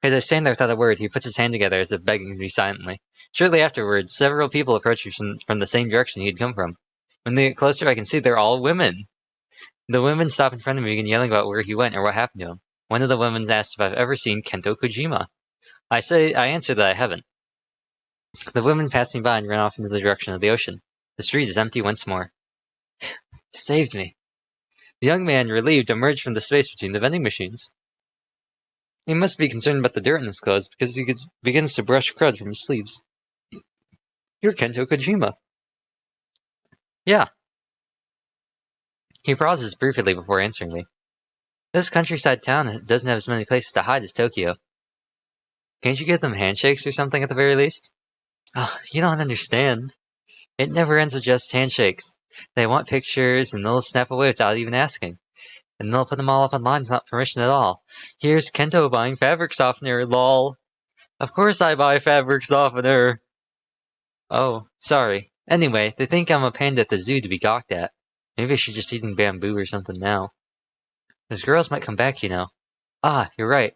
As I stand there without a word, he puts his hand together as if begging me silently. Shortly afterwards, several people approach from the same direction he had come from. When they get closer, I can see they're all women. The women stop in front of me and begin yelling about where he went or what happened to him. One of the women asks if I've ever seen Kento Kojima. I answer that I haven't. The women pass me by and run off into the direction of the ocean. The street is empty once more. Saved me. The young man, relieved, emerged from the space between the vending machines. He must be concerned about the dirt in his clothes because he begins to brush crud from his sleeves. You're Kento Kojima. Yeah. He pauses briefly before answering me. This countryside town doesn't have as many places to hide as Tokyo. Can't you give them handshakes or something at the very least? Oh, you don't understand. It never ends with just handshakes. They want pictures, and they'll snap away without even asking. And they'll put them all up online without permission at all. Here's Kento buying fabric softener, lol. Of course I buy fabric softener. Oh, sorry. Anyway, they think I'm a panda at the zoo to be gawked at. Maybe I should just eating bamboo or something now. Those girls might come back, you know. Ah, you're right.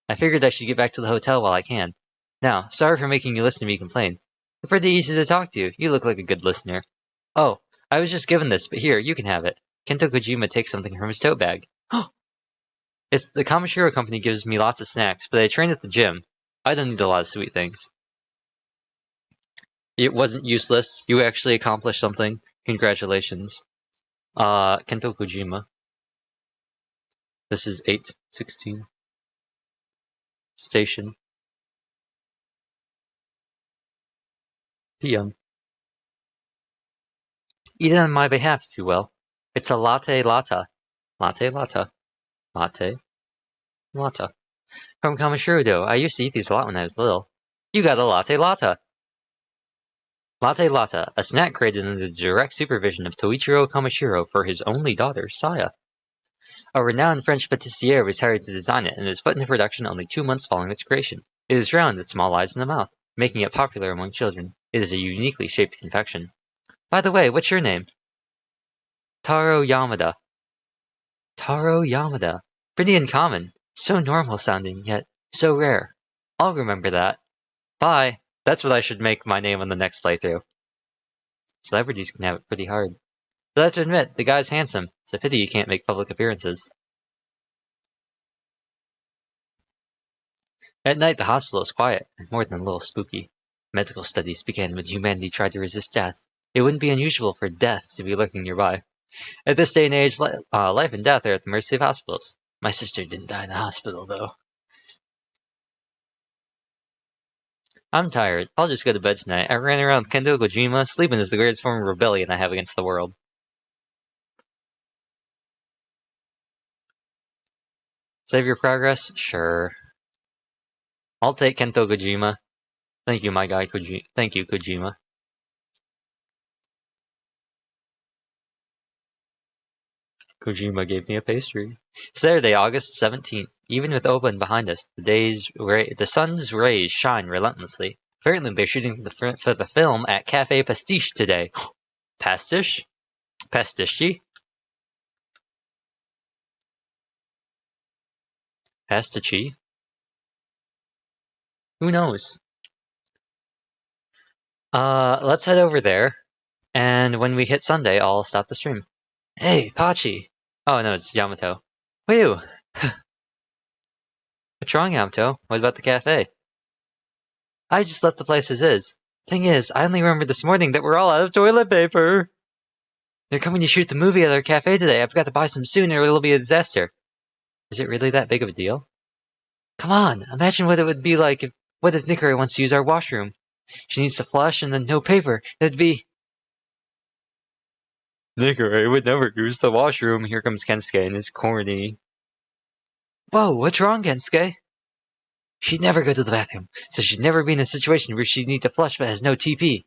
I figured I should get back to the hotel while I can. Now, sorry for making you listen to me complain. You're pretty easy to talk to. You look like a good listener. Oh, I was just given this, but here, you can have it. Kento Kojima takes something from his tote bag. It's the Kamishiro company gives me lots of snacks, but I train at the gym. I don't need a lot of sweet things. It wasn't useless. You actually accomplished something. Congratulations. Kento Kojima. This is 8:16. Station. PM. Eat it on my behalf, if you will. It's a latte latte. Latte latte. Latte. Latte. From Kamishiro. I used to eat these a lot when I was little. You got a latte latte. Latte latte, a snack created under the direct supervision of Toichiro Kamishiro for his only daughter, Saya. A renowned French patissier was hired to design it, and it was put into production only 2 months following its creation. It is round with small eyes in the mouth, making it popular among children. It is a uniquely shaped confection. By the way, what's your name? Taro Yamada. Taro Yamada. Pretty uncommon. So normal sounding, yet so rare. I'll remember that. Bye. That's what I should make my name on the next playthrough. Celebrities can have it pretty hard. But I have to admit, the guy's handsome. It's a pity he can't make public appearances. At night, the hospital is quiet, and more than a little spooky. Medical studies began when humanity tried to resist death. It wouldn't be unusual for death to be lurking nearby. At this day and age, life and death are at the mercy of hospitals. My sister didn't die in the hospital, though. I'm tired. I'll just go to bed tonight. I ran around Kento Kojima. Sleeping is the greatest form of rebellion I have against the world. Save your progress? Sure. I'll take Kento Kojima. Thank you, my guy Kojima. Thank you, Kojima. Kojima gave me a pastry. Saturday, August 17th. Even with Open behind us, the sun's rays shine relentlessly. Apparently, they're shooting for the film at Cafe Pastiche today. Pastiche? Pastiche? Pastiche? Who knows? Let's head over there, and when we hit Sunday, I'll stop the stream. Hey, Pachi! Oh no, it's Yamato. Whew! What's wrong, Yamato? What about the cafe? I just left the place as is. Thing is, I only remembered this morning that we're all out of toilet paper! They're coming to shoot the movie at our cafe today. I've got to buy some soon or it'll be a disaster. Is it really that big of a deal? Come on, imagine what it would be like what if Nikore wants to use our washroom? She needs to flush and then no paper. It'd be... Nikore would never use the washroom. Here comes Kensuke and his corny. Whoa, what's wrong, Kensuke? She'd never go to the bathroom, so she'd never be in a situation where she'd need to flush but has no TP.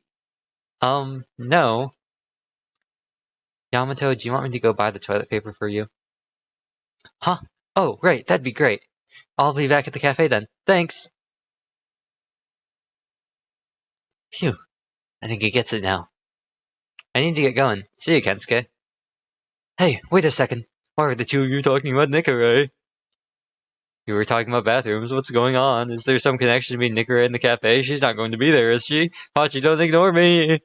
No. Yamato, do you want me to go buy the toilet paper for you? Huh? Oh, right, that'd be great. I'll be back at the cafe then. Thanks! Phew. I think he gets it now. I need to get going. See you, Kensuke. Hey, wait a second. Why were the two of you talking about Nikore? You were talking about bathrooms. What's going on? Is there some connection between Nikore and the cafe? She's not going to be there, is she? Pachi, don't ignore me!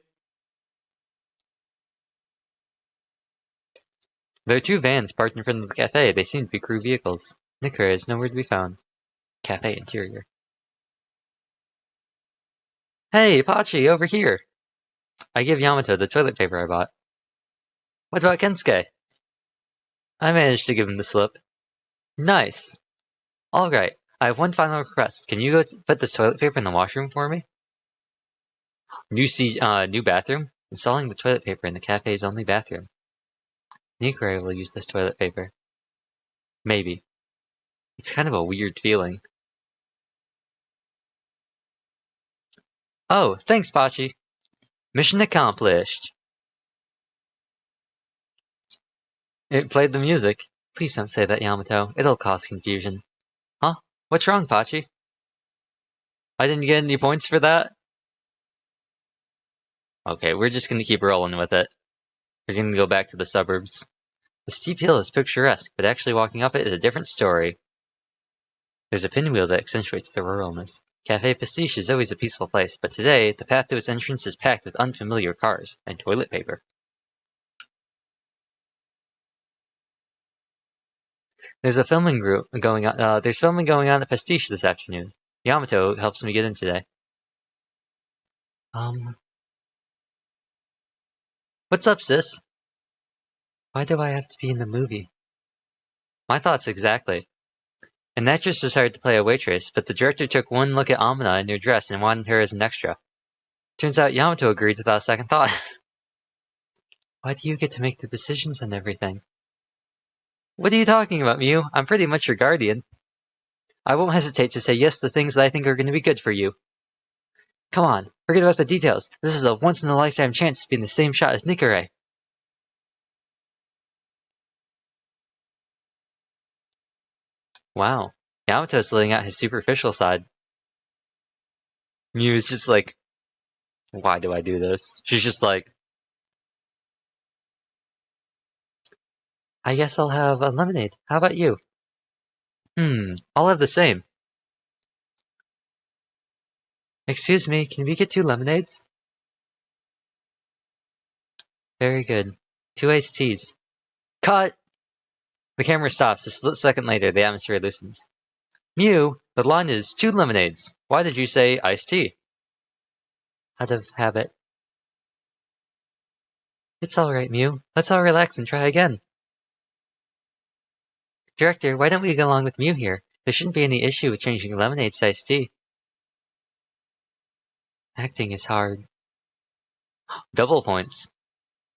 There are two vans parked in front of the cafe. They seem to be crew vehicles. Nikore is nowhere to be found. Cafe interior. Hey, Pachi, over here! I give Yamato the toilet paper I bought. What about Kensuke? I managed to give him the slip. Nice! Alright, I have one final request. Can you go put this toilet paper in the washroom for me? New bathroom? Installing the toilet paper in the cafe's only bathroom. Nikore will use this toilet paper. Maybe. It's kind of a weird feeling. Oh, thanks, Pachi. Mission accomplished. It played the music. Please don't say that, Yamato. It'll cause confusion. Huh? What's wrong, Pachi? I didn't get any points for that? Okay, we're just gonna keep rolling with it. We're gonna go back to the suburbs. The steep hill is picturesque, but actually walking up it is a different story. There's a pinwheel that accentuates the ruralness. Cafe Pastiche is always a peaceful place, but today, the path to its entrance is packed with unfamiliar cars and toilet paper. There's filming going on at Pastiche this afternoon. Yamato helps me get in today. What's up, sis? Why do I have to be in the movie? My thoughts exactly. An actress was hired to play a waitress, but the director took one look at Amina in her dress and wanted her as an extra. Turns out Yamato agreed without a second thought. Why do you get to make the decisions on everything? What are you talking about, Mew? I'm pretty much your guardian. I won't hesitate to say yes to things that I think are going to be good for you. Come on, forget about the details. This is a once-in-a-lifetime chance to be in the same shot as Nikore. Wow, Yamato's letting out his superficial side. Mew's just like, why do I do this? She's just like, I guess I'll have a lemonade. How about you? I'll have the same. Excuse me, can we get 2 lemonades? Very good. 2 iced teas. Cut! The camera stops. A split second later, the atmosphere loosens. Mew, the line is 2 lemonades. Why did you say iced tea? Out of habit. It's alright, Mew. Let's all relax and try again. Director, why don't we go along with Mew here? There shouldn't be any issue with changing lemonades to iced tea. Acting is hard. Double points.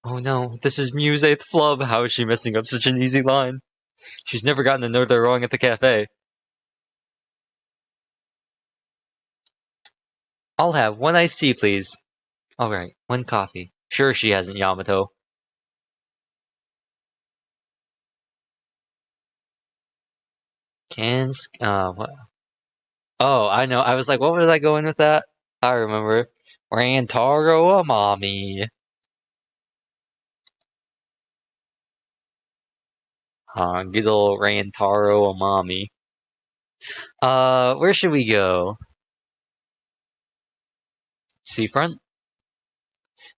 Oh no, this is Mew's 8th flub. How is she messing up such an easy line? She's never gotten another wrong at the cafe. I'll have 1 iced tea, please. Alright, 1 coffee. Sure she hasn't, Yamato. What? Oh, I know. I was like, what was I going with that? I remember. Rantaro Amami. Good old Rantaro Amami. Where should we go? Seafront?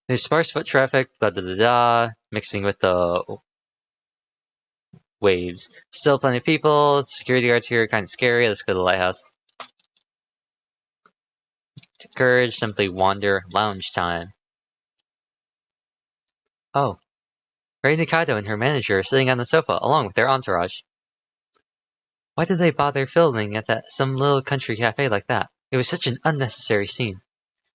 There's sparse foot traffic, mixing with the waves. Still plenty of people. Security guards here are kind of scary. Let's go to the lighthouse. Courage, simply wander, lounge time. Oh. Ray Nikaido and her manager are sitting on the sofa, along with their entourage. Why did they bother filming at some little country cafe like that? It was such an unnecessary scene.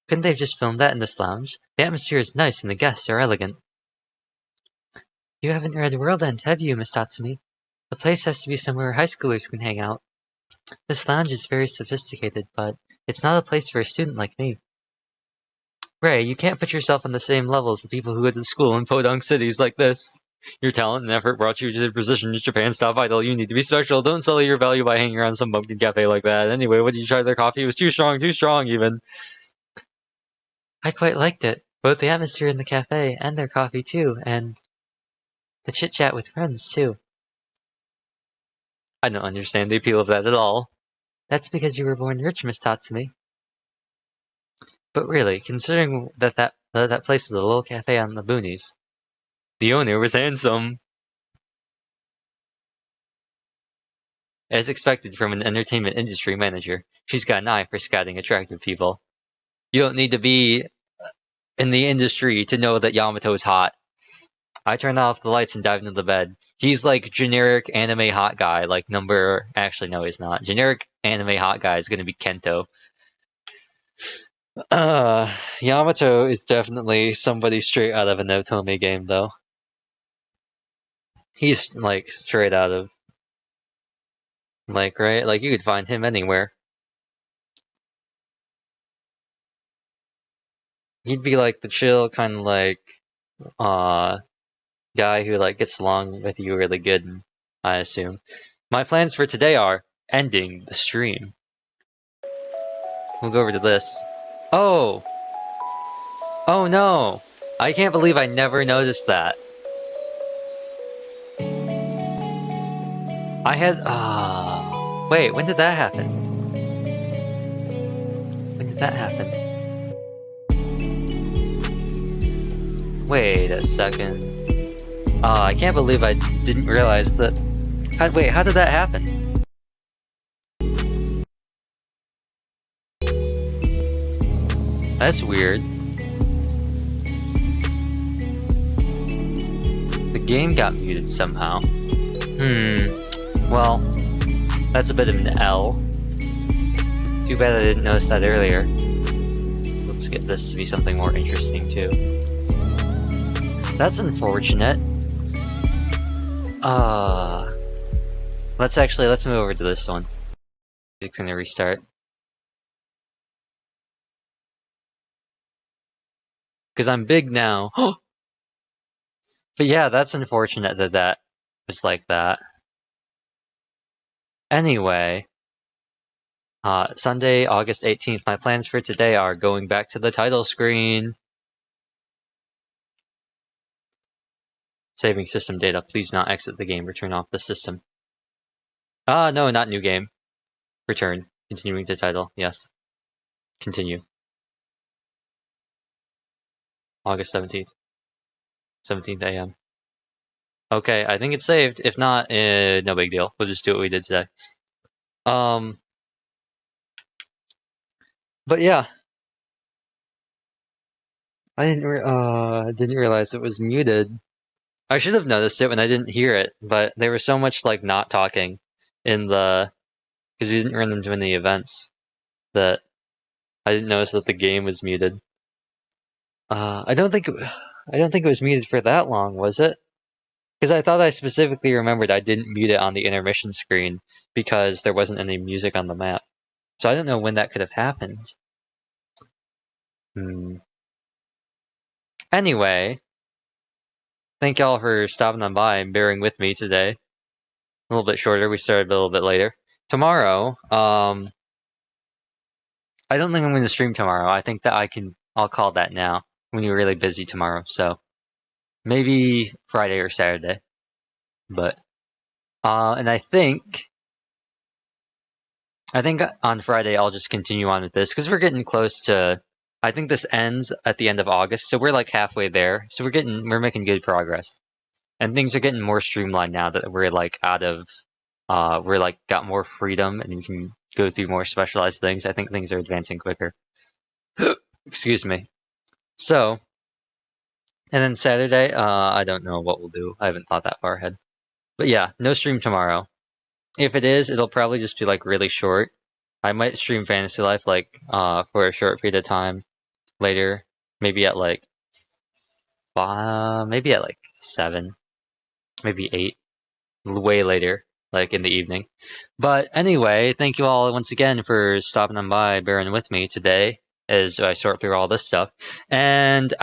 Couldn't they have just filmed that in this lounge? The atmosphere is nice and the guests are elegant. You haven't read Worldend, have you, Miss Tatsumi? The place has to be somewhere high schoolers can hang out. This lounge is very sophisticated, but it's not a place for a student like me. Ray, you can't put yourself on the same level as the people who go to school in podunk cities like this. Your talent and effort brought you to the position as Japan's top idol. You need to be special. Don't sully your value by hanging around some bumpkin cafe like that. Anyway, what did you try their coffee? It was too strong even. I quite liked it. Both the atmosphere in the cafe and their coffee too, and the chit-chat with friends too. I don't understand the appeal of that at all. That's because you were born rich, Miss Tatsumi. But really, considering that place was a little cafe on the boonies, the owner was handsome. As expected from an entertainment industry manager, she's got an eye for scouting attractive people. You don't need to be in the industry to know that Yamato's hot. I turned off the lights and dived into the bed. He's like generic anime hot guy, like actually no he's not. Generic anime hot guy is gonna be Kento. Yamato is definitely somebody straight out of an Otome game though. He's like straight out of right? Like you could find him anywhere. He'd be like the chill kind of like guy who like gets along with you really good, I assume. My plans for today are ending the stream. We'll go over to this. Oh! Oh no! I can't believe I never noticed that. I had wait, when did that happen? When did that happen? Wait a second. I can't believe I didn't realize that. Wait, how did that happen? That's weird. The game got muted somehow. Well, that's a bit of an L. Too bad I didn't notice that earlier. Let's get this to be something more interesting too. That's unfortunate. Let's move over to this one. It's gonna restart. Because I'm big now. But yeah, that's unfortunate that was like that. Anyway, Sunday, August 18th. My plans for today are going back to the title screen. Saving system data. Please not exit the game. Return off the system. No, not new game. Return. Continuing to title. Yes. Continue. August 17th. 17th AM. Okay, I think it's saved. If not, no big deal. We'll just do what we did today. But yeah. I didn't realize it was muted. I should have noticed it when I didn't hear it, but there was so much like not talking in the because we didn't run into any events that I didn't notice that the game was muted. I don't think it was muted for that long, was it? Because I thought I specifically remembered I didn't mute it on the intermission screen because there wasn't any music on the map. So I don't know when that could have happened. Anyway, thank y'all for stopping on by and bearing with me today. A little bit shorter. We started a little bit later. Tomorrow, I don't think I'm going to stream tomorrow. I think that I'll call that now. When you're really busy tomorrow, so maybe Friday or Saturday. But and I think on Friday I'll just continue on with this because we're getting close to. I think this ends at the end of August, so we're like halfway there. So we're making good progress. And things are getting more streamlined now that we're like we're like got more freedom and we can go through more specialized things. I think things are advancing quicker. Excuse me. So, and then Saturday, I don't know what we'll do. I haven't thought that far ahead. But yeah, no stream tomorrow. If it is, it'll probably just be like really short. I might stream Fantasy Life like for a short period of time later, maybe at like 7, maybe 8, way later, like in the evening. But anyway, thank you all once again for stopping on by, bearing with me today as I sort through all this stuff. And